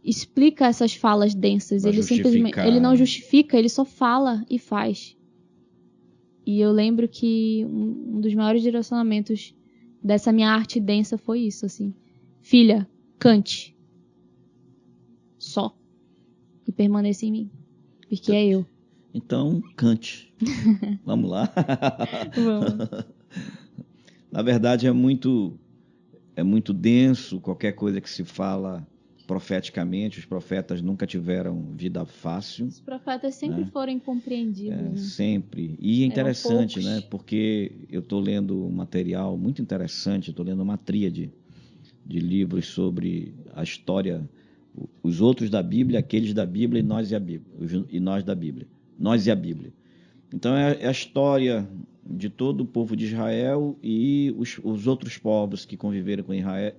explica essas falas densas. Ele simplesmente, ele não justifica, ele só fala e faz. E eu lembro que um dos maiores direcionamentos dessa minha arte densa foi isso, assim. Filha, cante. Só. E permaneça em mim. Porque é eu. Então, cante. Vamos lá? Vamos. Na verdade, é muito denso qualquer coisa que se fala profeticamente. Os profetas nunca tiveram vida fácil. Os profetas sempre foram incompreendidos. Né? Sempre. E é interessante, né? Porque eu estou lendo um material muito interessante, estou lendo uma tríade de livros sobre a história, os outros da Bíblia, aqueles da Bíblia e nós e a Bíblia. E nós da Bíblia. Nós e a Bíblia. Então é a história de todo o povo de Israel e os outros povos que conviveram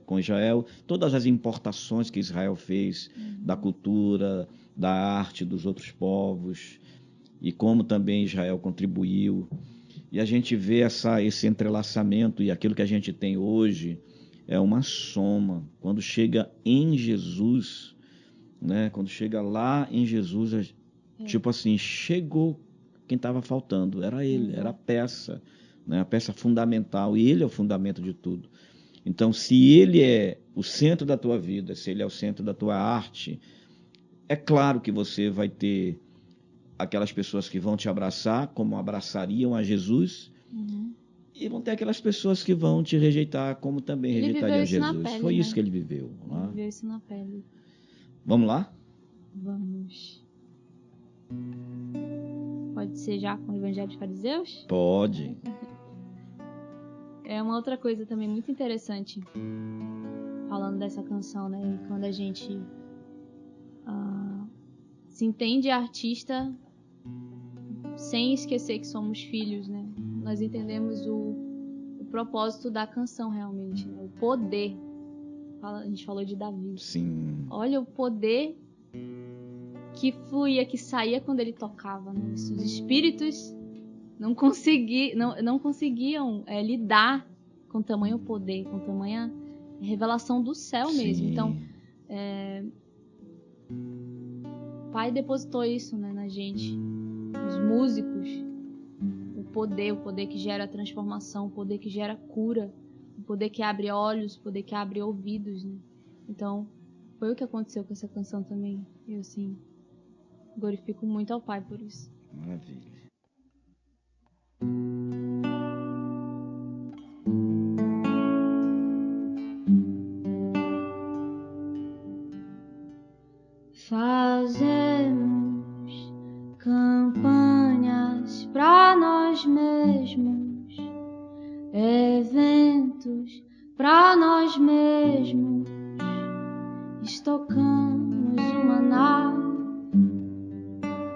com Israel, todas as importações que Israel fez da cultura, da arte dos outros povos e como também Israel contribuiu. E a gente vê esse entrelaçamento, e aquilo que a gente tem hoje é uma soma. Quando chega em Jesus, né? Quando chega lá em Jesus, tipo assim, chegou quem estava faltando, era ele, era a peça, né? A peça fundamental, e ele é o fundamento de tudo. Então, se ele é o centro da tua vida, se ele é o centro da tua arte, é claro que você vai ter aquelas pessoas que vão te abraçar, como abraçariam a Jesus, e vão ter aquelas pessoas que vão te rejeitar, como também rejeitariam Jesus. Pele, foi né? isso que ele viveu. Ele viveu isso na pele. Vamos lá? Vamos. Pode ser já com o Evangelho de Fariseus? Pode. É uma outra coisa também muito interessante, falando dessa canção, né? Quando a gente se entende artista sem esquecer que somos filhos, né? Nós entendemos o propósito da canção realmente, né? O poder. A gente falou de Davi. Sim. Olha o poder que fluía, que saía quando ele tocava, né? Os espíritos não conseguiam lidar com tamanho poder, com tamanha revelação do céu mesmo. Então, o Pai depositou isso, né, na gente, os músicos, o poder que gera transformação, o poder que gera cura, o poder que abre olhos, o poder que abre ouvidos, né? Então, foi o que aconteceu com essa canção também. Eu, assim, glorifico muito ao Pai por isso. Maravilha. Fazemos campanhas pra nós mesmos, eventos pra nós mesmos, estocamos o maná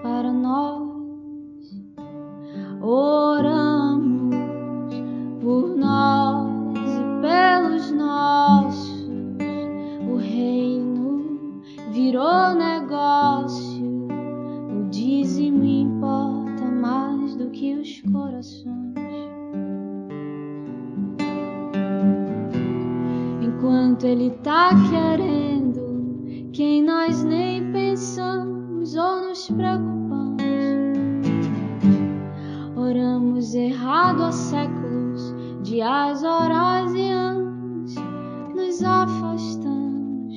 para nós, oramos por nós e pelos nossos, o reino virou negócio, o dízimo importa mais do que os corações. Enquanto ele tá querendo quem nós nem pensamos ou nos preocupamos, oramos errado há séculos, dias, horas e anos, nos afastamos.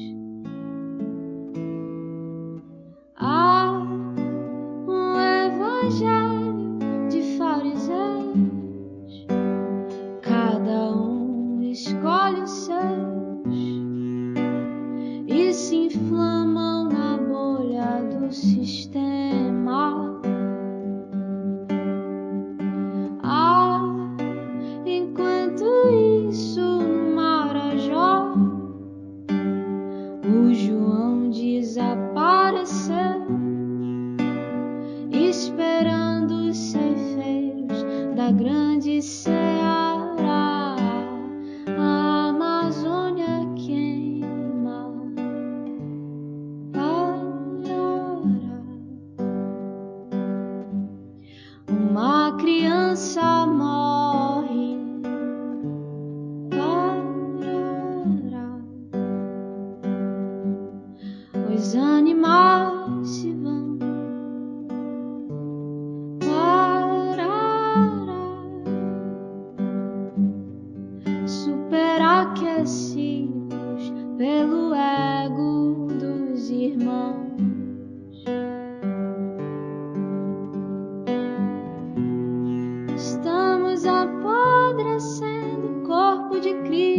Há um evangelho de fariseus, cada um escolhe os seus e se inflamam na bolha do sistema. Enquanto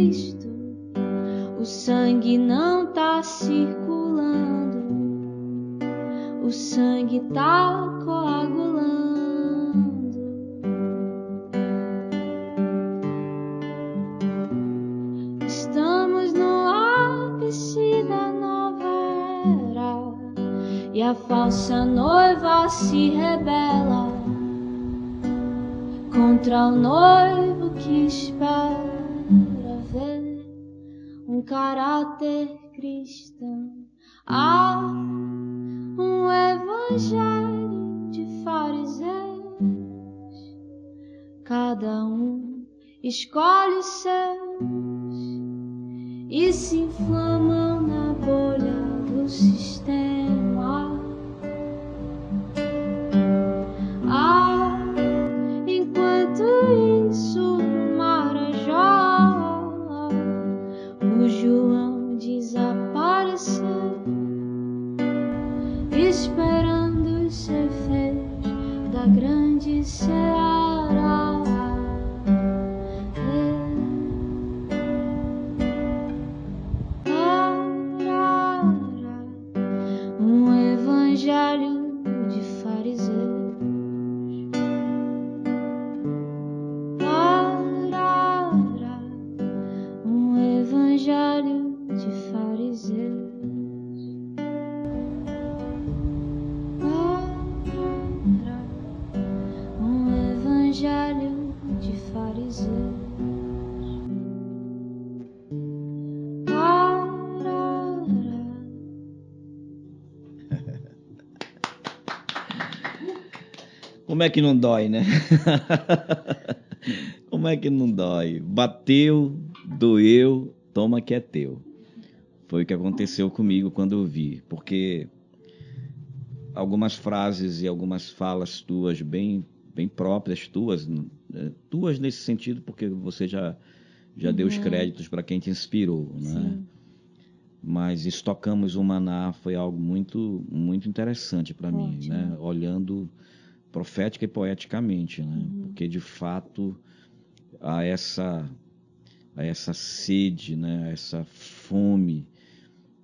Cristo, o sangue não tá circulando, o sangue tá coagulando. Estamos no ápice da nova era e a falsa noiva se rebela contra o noivo que espera ver um caráter cristão. Há um evangelho de fariseus, cada um escolhe os seus e se inflamam na bolha do sistema. Enquanto isso, no Marajó, o João desapareceu, esperando os cefeiros da grande seara. Um evangelho de fariseus. Um evangelho de fariseus. Um evangelho de fariseus. Como é que não dói, né? Como é que não dói? Bateu, doeu, toma que é teu. Foi o que aconteceu comigo quando eu vi, porque algumas frases e algumas falas tuas, bem próprias tuas nesse sentido, porque você já deu os créditos para quem te inspirou, né? Sim. Mas Estocamos o Maná foi algo muito, muito interessante para mim, né? Olhando profética e poeticamente, né? Porque de fato há essa sede, né? Essa fome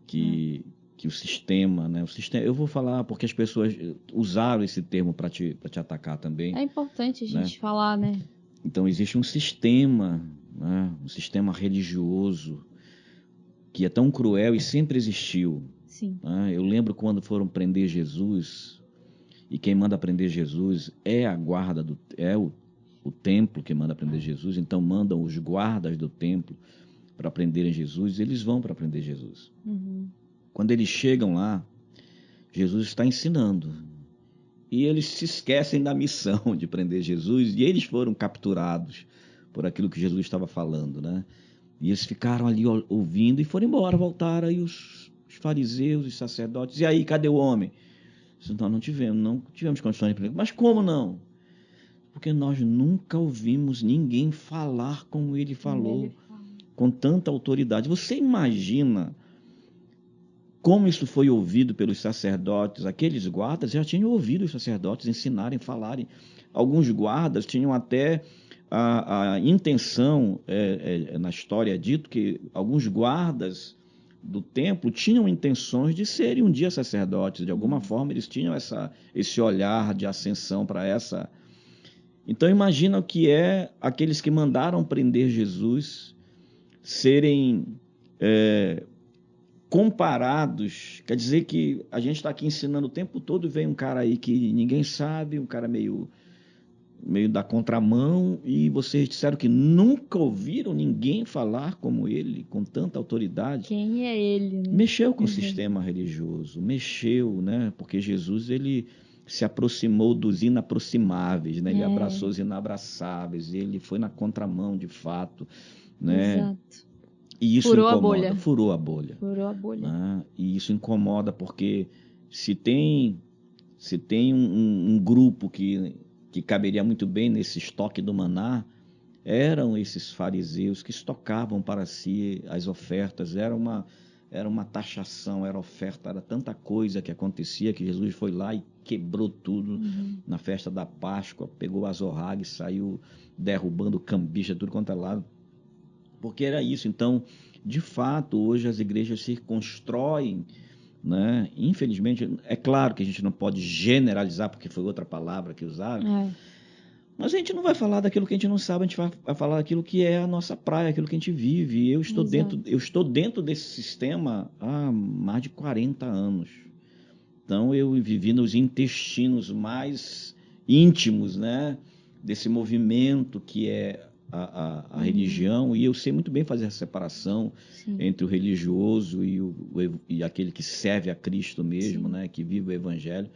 que o sistema, né? Eu vou falar porque as pessoas usaram esse termo para te atacar também. É importante a gente falar, né? Então existe um sistema, né? Um sistema religioso que é tão cruel e sempre existiu. Sim. Né? Eu lembro quando foram prender Jesus, e quem manda prender Jesus é a guarda o templo que manda prender Jesus, então mandam os guardas do templo para prenderem Jesus, e eles vão para prender Jesus. Quando eles chegam lá, Jesus está ensinando, e eles se esquecem da missão de prender Jesus, e eles foram capturados por aquilo que Jesus estava falando, né? E eles ficaram ali ouvindo e foram embora, voltaram aí os fariseus, os sacerdotes, e aí, cadê o homem? Nós não tivemos condições de prender. Mas como não? Porque nós nunca ouvimos ninguém falar como ele falou, com tanta autoridade. Você imagina como isso foi ouvido pelos sacerdotes? Aqueles guardas já tinham ouvido os sacerdotes ensinarem, falarem. Alguns guardas tinham até a intenção, na história é dito que alguns guardas do templo tinham intenções de serem um dia sacerdotes. De alguma forma eles tinham esse olhar de ascensão para essa. Então imagina o que é aqueles que mandaram prender Jesus serem comparados. Quer dizer que a gente está aqui ensinando o tempo todo e vem um cara aí que ninguém sabe, um cara meio da contramão, e vocês disseram que nunca ouviram ninguém falar como ele, com tanta autoridade. Quem é ele, né? Mexeu com o sistema religioso, mexeu, né? Porque Jesus, ele se aproximou dos inaproximáveis, né? Ele abraçou os inabraçáveis, ele foi na contramão, de fato, né? Exato. E isso Furou incomoda, a bolha. furou a bolha. Furou a bolha. Né? E isso incomoda porque se tem um grupo que caberia muito bem nesse estoque do maná, eram esses fariseus que estocavam para si as ofertas. Era uma taxação, era oferta, era tanta coisa que acontecia que Jesus foi lá e quebrou tudo na festa da Páscoa, pegou a azorrague, saiu derrubando cambista, tudo quanto é lado. Porque era isso. Então, de fato, hoje as igrejas se constroem, né? Infelizmente, é claro que a gente não pode generalizar, porque foi outra palavra que usaram, mas a gente não vai falar daquilo que a gente não sabe, a gente vai falar daquilo que é a nossa praia, aquilo que a gente vive. E eu estou dentro desse sistema há mais de 40 anos. Então, eu vivi nos intestinos mais íntimos, né, desse movimento que é a religião, e eu sei muito bem fazer a separação entre o religioso e aquele que serve a Cristo mesmo, né, que vive o Evangelho.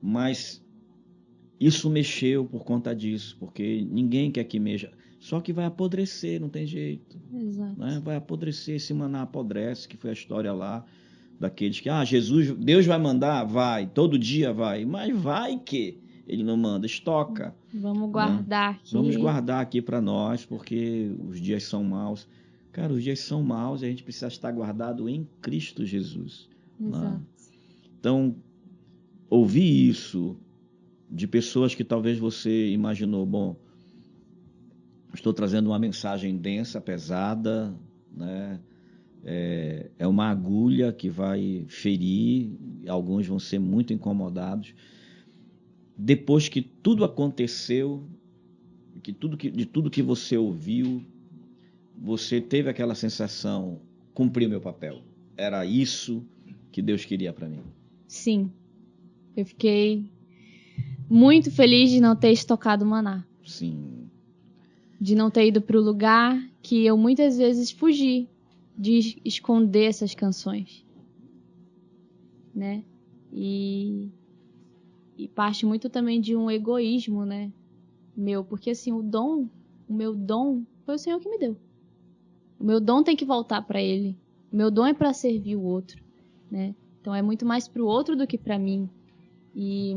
Mas isso mexeu por conta disso, porque ninguém quer que mexa. Só que vai apodrecer, não tem jeito. Exato. Né? Vai apodrecer, esse maná apodrece, que foi a história lá daqueles que, Deus vai mandar? Vai, todo dia vai. Mas vai que ele não manda, estoca. Vamos guardar, né? Aqui. Vamos guardar aqui para nós, porque os dias são maus. Cara, os dias são maus e a gente precisa estar guardado em Cristo Jesus. Exato. Né? Então, ouvir isso de pessoas que talvez você imaginou, bom, estou trazendo uma mensagem densa, pesada, né? É uma agulha que vai ferir, alguns vão ser muito incomodados. Depois que tudo aconteceu, de tudo que você ouviu, você teve aquela sensação, cumpri meu papel. Era isso que Deus queria para mim. Sim. Eu fiquei muito feliz de não ter estocado maná. Sim. De não ter ido para o lugar que eu muitas vezes fugi, de esconder essas canções, né? E parte muito também de um egoísmo, né? Meu, porque assim, o meu dom foi o Senhor que me deu. O meu dom tem que voltar para Ele. O meu dom é para servir o outro, né? Então é muito mais para o outro do que para mim. E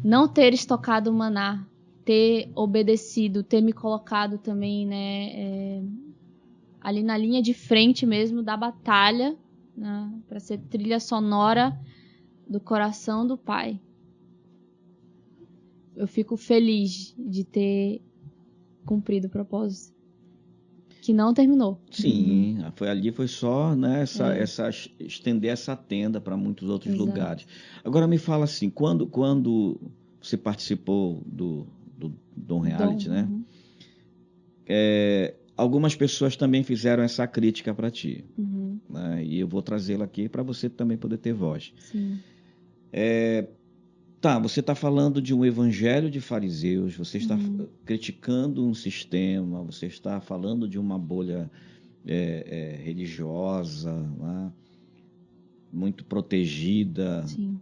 não ter estocado o maná, ter obedecido, ter me colocado também, né, ali na linha de frente mesmo da batalha, né, para ser trilha sonora do coração do Pai. Eu fico feliz de ter cumprido o propósito, que não terminou. Sim, foi só, né, estender essa tenda para muitos outros lugares. Agora me fala assim, quando você participou do Dom Reality, né? Algumas pessoas também fizeram essa crítica para ti, né? E eu vou trazê-la aqui para você também poder ter voz. Sim. Você está falando de um evangelho de fariseus, você está criticando um sistema, você está falando de uma bolha religiosa, né? Muito protegida. Sim.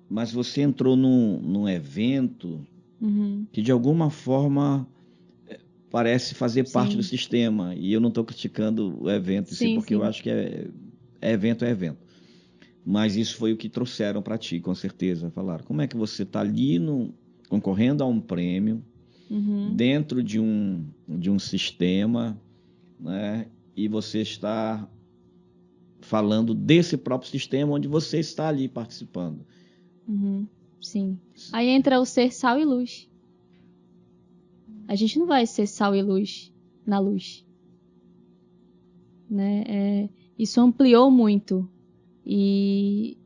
Mas você entrou num evento que de alguma forma parece fazer parte do sistema, e eu não estou criticando o evento em si, porque eu acho que evento é evento. Mas isso foi o que trouxeram para ti, com certeza. Falaram, como é que você está ali concorrendo a um prêmio, dentro de um sistema, né? E você está falando desse próprio sistema onde você está ali participando. Sim. Aí entra o ser sal e luz. A gente não vai ser sal e luz na luz, né? Isso ampliou muito. E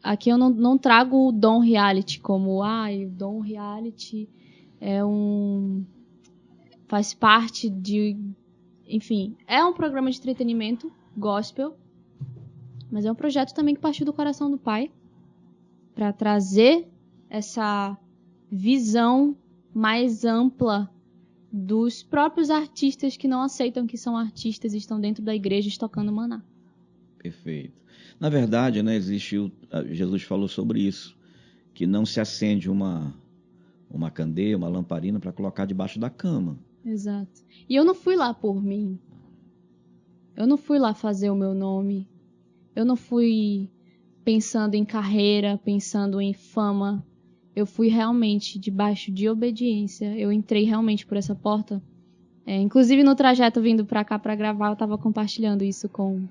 aqui eu não trago o Dom Reality como, o Dom Reality faz parte de, enfim, é um programa de entretenimento gospel, mas é um projeto também que partiu do coração do Pai para trazer essa visão mais ampla dos próprios artistas que não aceitam que são artistas e estão dentro da igreja estocando maná. Perfeito. Na verdade, né, Jesus falou sobre isso, que não se acende uma candeia, uma lamparina para colocar debaixo da cama. Exato. E eu não fui lá por mim. Eu não fui lá fazer o meu nome. Eu não fui pensando em carreira, pensando em fama. Eu fui realmente debaixo de obediência. Eu entrei realmente por essa porta. Inclusive no trajeto vindo pra cá pra gravar, eu tava compartilhando isso com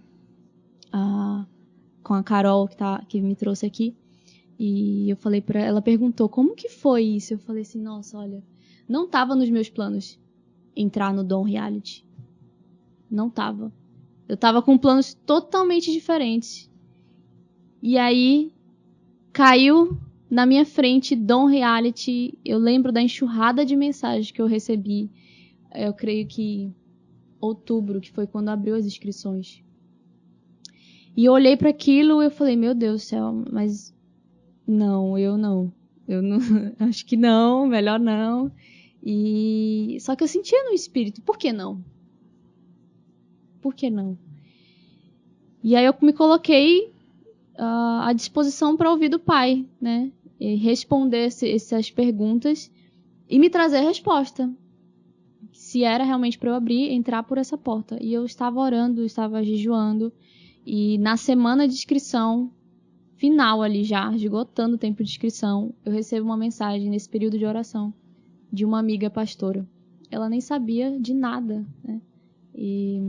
a Carol, que me trouxe aqui. E eu falei pra ela, perguntou, como que foi isso? Eu falei assim, nossa, olha, não tava nos meus planos entrar no Dom Reality. Não tava. Eu tava com planos totalmente diferentes. E aí, caiu na minha frente Dom Reality. Eu lembro da enxurrada de mensagens que eu recebi. Eu creio que outubro, que foi quando abriu as inscrições. E eu olhei para aquilo e eu falei, meu Deus do céu, mas não, eu não. Eu não, acho que não, melhor não. E só que eu sentia no espírito, por que não? Por que não? E aí eu me coloquei à disposição para ouvir do Pai, né? E responder essas perguntas e me trazer a resposta. Se era realmente para eu abrir, entrar por essa porta. E eu estava orando, estava jejuando. E na semana de inscrição, final ali já, esgotando o tempo de inscrição, eu recebo uma mensagem nesse período de oração de uma amiga pastora. Ela nem sabia de nada, né? E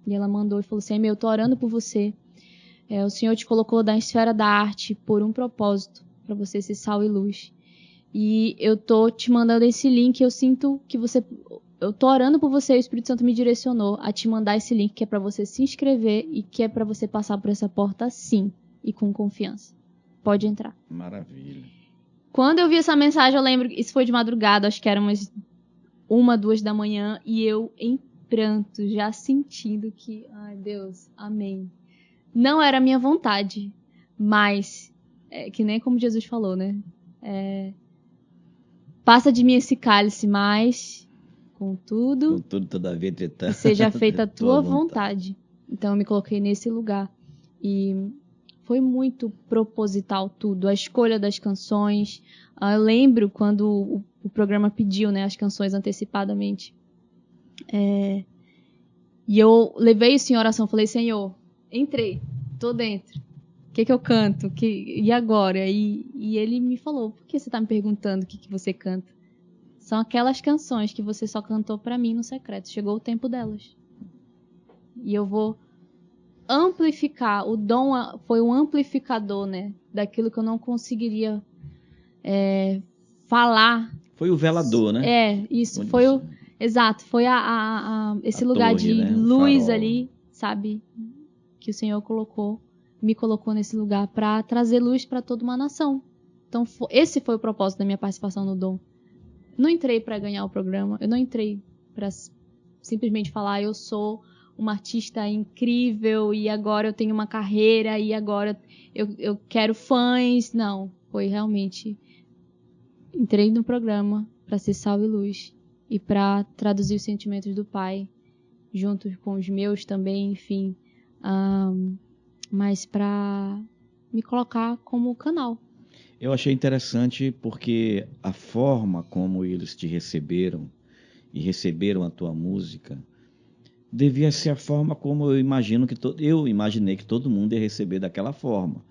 ela mandou e falou assim, eu tô orando por você. O Senhor te colocou da esfera da arte por um propósito, para você ser sal e luz. E eu tô te mandando esse link, eu sinto que você... Eu tô orando por você, o Espírito Santo me direcionou a te mandar esse link que é para você se inscrever e que é para você passar por essa porta sim e com confiança. Pode entrar. Maravilha. Quando eu vi essa mensagem, eu lembro, isso foi de madrugada, acho que era umas 1, 2 da manhã, e eu em pranto, já sentindo que, ai Deus, amém. Não era a minha vontade, mas, que nem como Jesus falou, né? Passa de mim esse cálice, mas, contudo, todavia, que seja feita a tua vontade. Então eu me coloquei nesse lugar. E foi muito proposital tudo. A escolha das canções. Eu lembro quando o programa pediu, né, as canções antecipadamente. E eu levei isso em oração. Falei, Senhor, entrei, tô dentro. O que eu canto? E agora? E ele me falou, por que você tá me perguntando o que você canta? São aquelas canções que você só cantou pra mim no secreto. Chegou o tempo delas. E eu vou amplificar. O dom foi um amplificador, né? Daquilo que eu não conseguiria falar. Foi o velador, né? Isso. Foi o... Exato. Foi esse lugar torre, de né? Luz ali, sabe? Que o Senhor me colocou nesse lugar para trazer luz para toda uma nação. Então, esse foi o propósito da minha participação no Dom. Não entrei para ganhar o programa. Eu não entrei para simplesmente falar, eu sou uma artista incrível e agora eu tenho uma carreira e agora eu quero fãs. Não, foi realmente... Entrei no programa para ser sal e luz e para traduzir os sentimentos do Pai, junto com os meus também, enfim. Mas para me colocar como canal. Eu achei interessante porque a forma como eles te receberam e receberam a tua música devia ser a forma como eu imaginei que todo mundo ia receber daquela forma,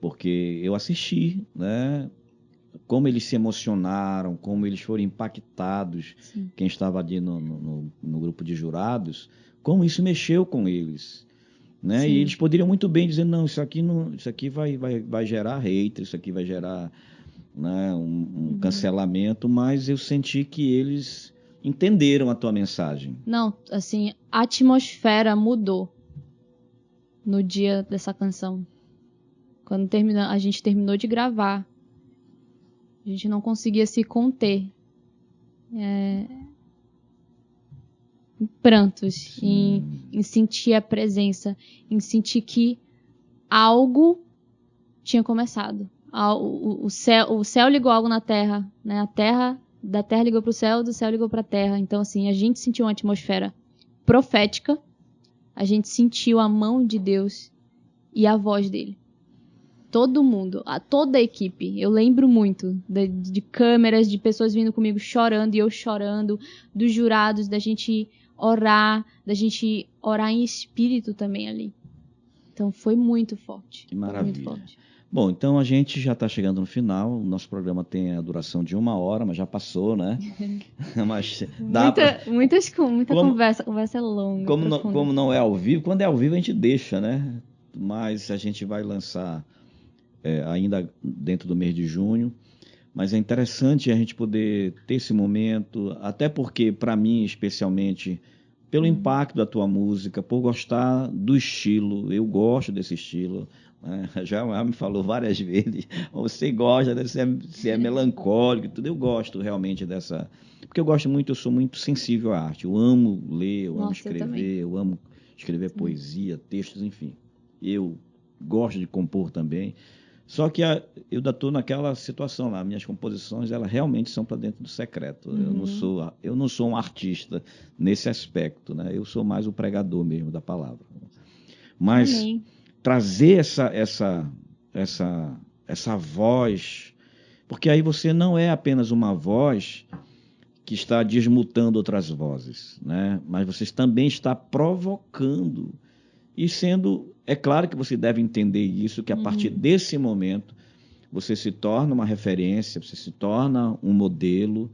porque eu assisti, né? Como eles se emocionaram, como eles foram impactados. Sim. Quem estava ali no grupo de jurados, como isso mexeu com eles, né? E eles poderiam muito bem dizer, não, isso aqui vai gerar hater, isso aqui vai gerar, né, um cancelamento, mas eu senti que eles entenderam a tua mensagem. Não, assim, a atmosfera mudou no dia dessa canção. Quando a gente terminou de gravar, a gente não conseguia se conter. Em prantos, em sentir a presença, em sentir que algo tinha começado. O céu ligou algo na terra, né? Da terra ligou para o céu, do céu ligou para a terra. Então, assim, a gente sentiu uma atmosfera profética, a gente sentiu a mão de Deus e a voz dele. Todo mundo, toda a equipe. Eu lembro muito de câmeras, de pessoas vindo comigo chorando e eu chorando, dos jurados, da gente orar em espírito também ali. Então foi muito forte. Que maravilha. Muito forte. Bom, então a gente já está chegando no final. O nosso programa tem a duração de 1 hora, mas já passou, né? Mas dá muita conversa. A conversa é longa. Como não é ao vivo, quando é ao vivo a gente deixa, né? Mas a gente vai lançar ainda dentro do mês de junho. Mas é interessante a gente poder ter esse momento, até porque, para mim, especialmente, pelo impacto da tua música, por gostar do estilo, eu gosto desse estilo, né? Já me falou várias vezes, você gosta, né? Você é melancólico, tudo. Eu gosto realmente dessa, porque eu sou muito sensível à arte, eu amo ler, eu amo Nossa, eu também. escrever, eu amo escrever poesia, textos, enfim. Eu gosto de compor também. Só que eu ainda estou naquela situação lá. Minhas composições, elas realmente são para dentro do secreto. Eu não sou um artista nesse aspecto, né? Eu sou mais o pregador mesmo da palavra. Mas Amém. trazer essa voz, porque aí você não é apenas uma voz que está desmutando outras vozes, né? Mas você também está provocando e sendo, é claro que você deve entender isso, que a partir desse momento você se torna uma referência, você se torna um modelo,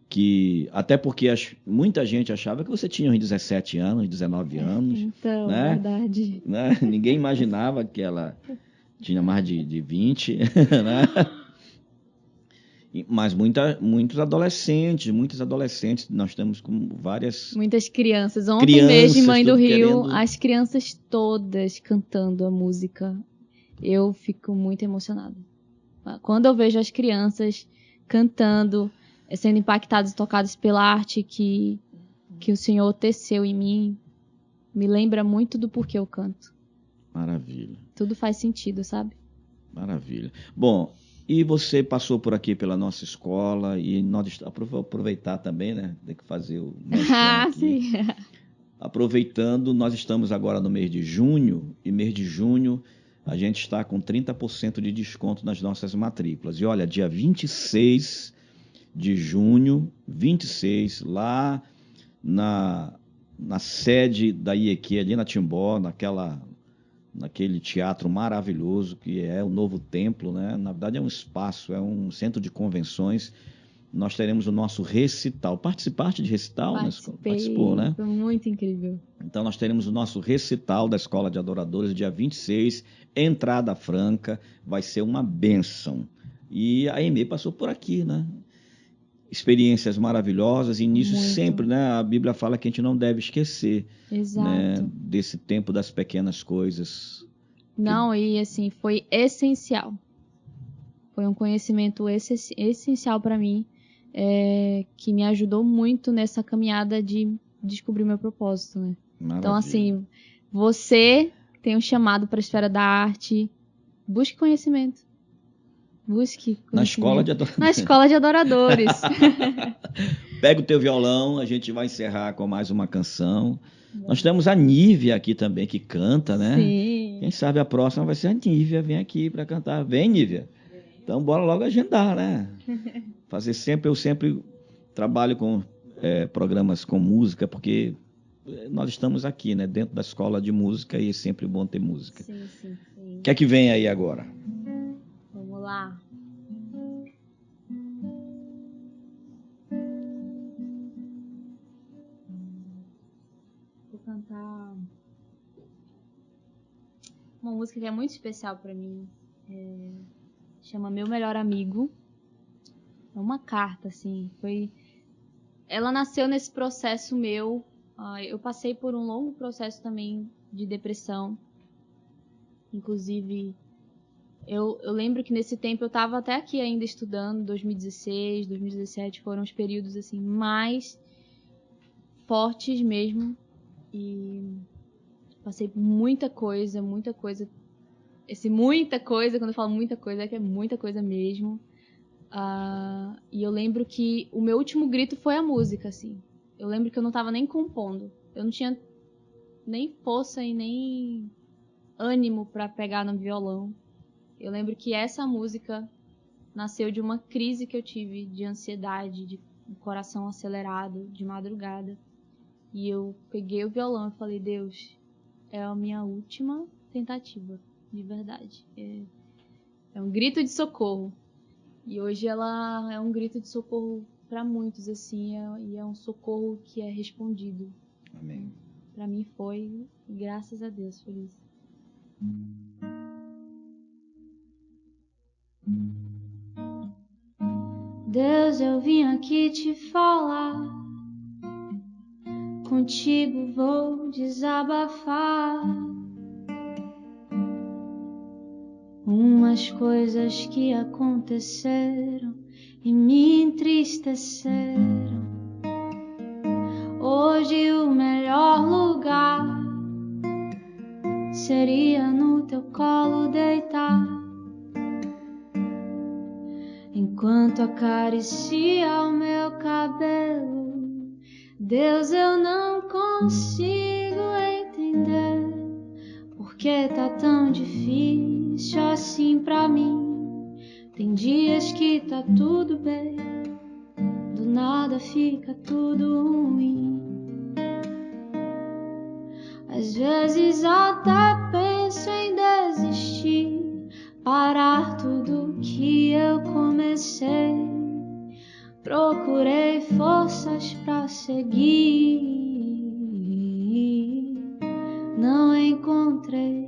que até porque muita gente achava que você tinha uns 17 anos, 19 anos, Então, né? verdade. Ninguém imaginava que ela tinha mais de 20, né? Mas muitos adolescentes, nós temos com várias Muitas crianças. Ontem mesmo, em crianças, Mãe do tudo Rio, querendo. as crianças todas cantando a música. Eu fico muito emocionada. Quando eu vejo as crianças cantando, sendo impactadas e tocadas pela arte que o Senhor teceu em mim, me lembra muito do porquê eu canto. Maravilha. Tudo faz sentido, sabe? Maravilha. Bom, e você passou por aqui pela nossa escola e nós aproveitar também, né? Tem que fazer o merchan Ah, aqui. sim. Aproveitando, nós estamos agora no mês de junho, e mês de junho a gente está com 30% de desconto nas nossas matrículas. E olha, dia 26 de junho, 26, lá na sede da IEQ, ali na Timbó, naquele teatro maravilhoso que é o Novo Templo, né? Na verdade é um espaço, é um centro de convenções. Nós teremos o nosso recital. Participaste de recital? Né? Participou, Participei, né? foi muito incrível. Então nós teremos o nosso recital da Escola de Adoradores, dia 26, entrada franca, vai ser uma bênção. E a Aimee passou por aqui, né? Experiências maravilhosas, e nisso Muito. sempre, né? A Bíblia fala que a gente não deve esquecer, né? Exato. Desse tempo das pequenas coisas. Não, e assim, foi essencial. Foi um conhecimento essencial para mim, que me ajudou muito nessa caminhada de descobrir meu propósito, né? Então, Maravilha. assim, você tem um chamado para a esfera da arte, busque conhecimento. Busque Na escola de conhecimento. Na adoradores. escola de adoradores. Pega o teu violão, a gente vai encerrar com mais uma canção. Nós temos a Nívia aqui também, que canta, né? Sim. Quem sabe a próxima vai ser a Nívia, vem aqui para cantar. Vem, Nívia. Então, bora logo agendar, né? Eu sempre trabalho com programas com música, porque nós estamos aqui, né? Dentro da escola de música e é sempre bom ter música. Sim, sim, sim. O que é que vem aí agora? Vamos lá. Vou cantar uma música que é muito especial para mim. Chama Meu Melhor Amigo. É uma carta, assim. Ela nasceu nesse processo meu. Eu passei por um longo processo também de depressão. Inclusive, eu lembro que nesse tempo eu estava até aqui ainda estudando. 2016, 2017 foram os períodos assim mais fortes mesmo. E passei por muita coisa, muita coisa. Muita coisa, quando eu falo muita coisa, é que é muita coisa mesmo. E eu lembro que o meu último grito foi a música, assim. Eu lembro que eu não tava nem compondo. Eu não tinha nem força e nem ânimo pra pegar no violão. Eu lembro que essa música nasceu de uma crise que eu tive de ansiedade, de coração acelerado, de madrugada. E eu peguei o violão e falei, Deus, é a minha última tentativa, de verdade. É um grito de socorro. E hoje ela é um grito de socorro para muitos, assim, e é um socorro que é respondido. Amém. Para mim foi, e graças a Deus por isso. Deus, eu vim aqui te falar, contigo vou desabafar umas coisas que aconteceram e me entristeceram. Hoje o melhor lugar seria no teu colo deitar, enquanto acaricia o meu cabelo. Deus, eu não consigo entender por que tá tão difícil assim pra mim. Tem dias que tá tudo bem, do nada fica tudo ruim. Às vezes até penso em desistir, parar tudo que eu comecei. Procurei forças pra seguir, não encontrei.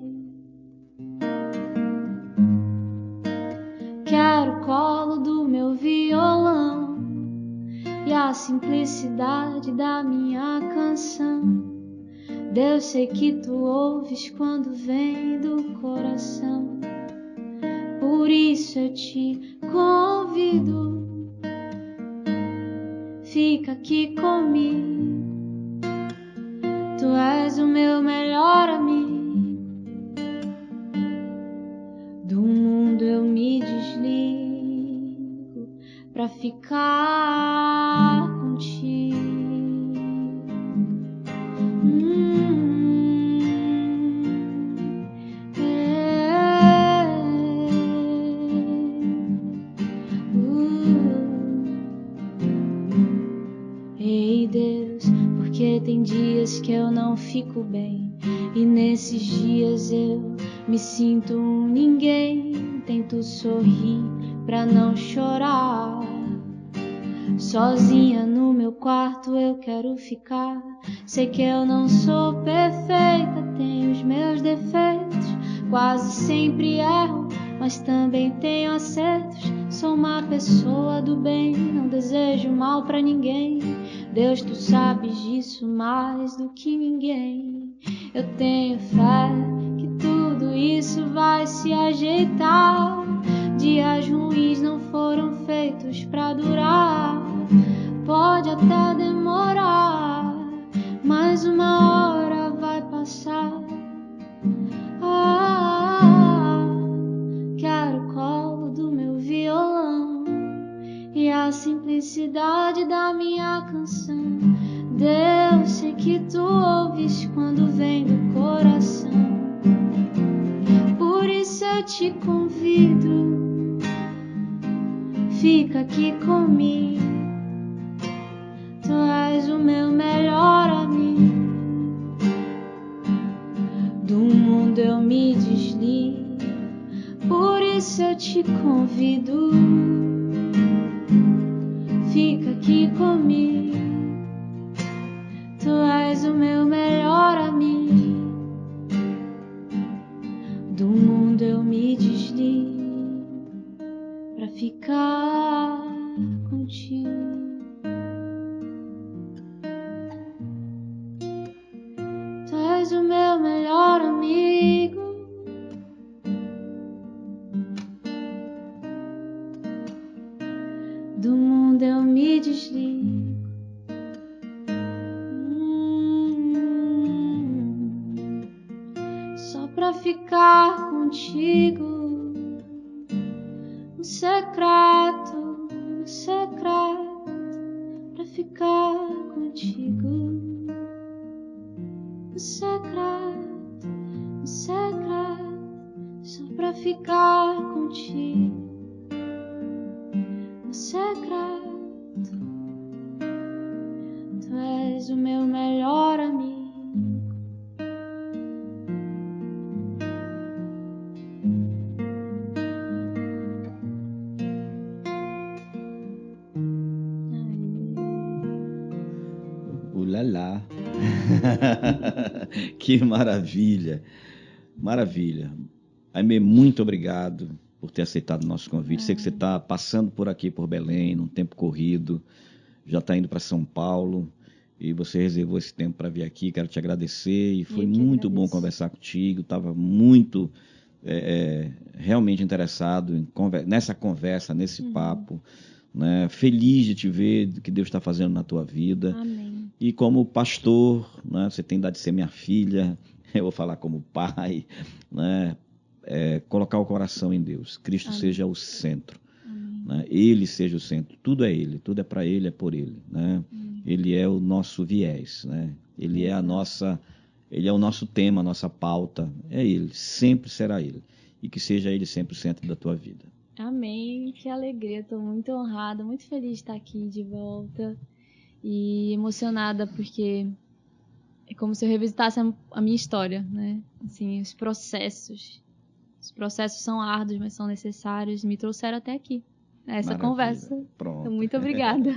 Quero o colo do meu violão e a simplicidade da minha canção. Deus, sei que tu ouves quando vem do coração. Por isso eu te convido, fica aqui comigo. Tu és o meu melhor amigo. Do mundo eu me desligo pra ficar contigo. Ei, Deus, porque tem dias que eu não fico bem, e nesses dias eu me sinto um ninguém. Tento sorrir pra não chorar, sozinha no meu quarto eu quero ficar. Sei que eu não sou perfeita, tenho os meus defeitos, quase sempre erro, mas também tenho acertos. Sou uma pessoa do bem, não desejo mal pra ninguém. Deus, tu sabes disso mais do que ninguém. Eu tenho fé que tudo isso vai se ajeitar. Dias ruins não foram feitos pra durar. Pode até demorar, mas uma hora vai passar. Quero o colo do meu violão e a simplicidade da minha canção. Deus, sei que tu ouves quando vem do coração. Por isso eu te convido, fica aqui comigo. Tu és o meu melhor amigo. Do mundo eu me desligo, por isso eu te convido. Fica aqui comigo. Tu és o meu melhor amigo. Do mundo eu me desligo pra ficar contigo. Tu és o meu melhor amigo. Do mundo eu me desligo só pra ficar contigo. Um secreto, pra ficar contigo. Um secreto, só pra ficar contigo. Um secreto, tu és o meu melhor amigo. Ulalá. Que maravilha, maravilha. Aimee, muito obrigado por ter aceitado o nosso convite. Sei que você está passando por aqui, por Belém, num tempo corrido, já está indo para São Paulo, e você reservou esse tempo para vir aqui. Quero te agradecer, e foi muito bom conversar contigo. Estava muito realmente interessado nessa conversa, nesse papo, né? Feliz de te ver, do que Deus está fazendo na tua vida. Amém. E como pastor, né, você tem dado de ser minha filha, eu vou falar como pai, né? Colocar o coração em Deus. Cristo Amém. seja o centro, né? Ele seja o centro. Tudo é Ele, tudo é para Ele, é por Ele, né? Ele é o nosso viés, né? Ele é Ele é o nosso tema, a nossa pauta. É Ele, sempre será Ele. E que seja Ele sempre o centro da tua vida. Amém, que alegria, estou muito honrada, muito feliz de estar aqui de volta e emocionada porque é como se eu revisitasse a minha história, né? Assim, os processos são árduos, mas são necessários, me trouxeram até aqui, essa conversa. Pronto. Então, muito obrigada.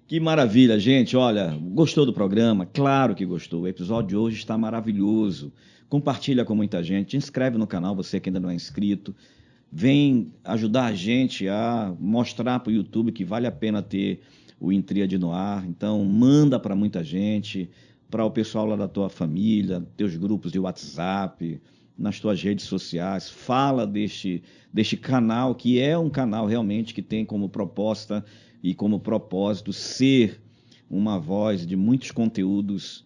Que maravilha, gente. Olha, gostou do programa? Claro que gostou. O episódio de hoje está maravilhoso. Compartilha com muita gente. Se inscreve no canal, você que ainda não é inscrito. Vem ajudar a gente a mostrar para o YouTube que vale a pena ter o Intríade no ar. Então, manda para muita gente, para o pessoal lá da tua família, teus grupos de WhatsApp, nas tuas redes sociais. Fala deste canal, que é um canal realmente que tem como proposta e como propósito ser uma voz de muitos conteúdos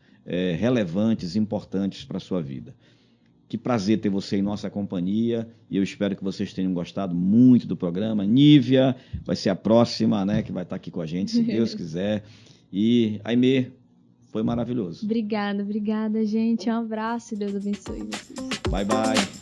relevantes, importantes para a sua vida. Que prazer ter você em nossa companhia, e eu espero que vocês tenham gostado muito do programa. Nívia vai ser a próxima, né, que vai estar aqui com a gente, se Deus quiser. E Aimee, foi maravilhoso. Obrigada, gente. Um abraço e Deus abençoe vocês. Bye, bye.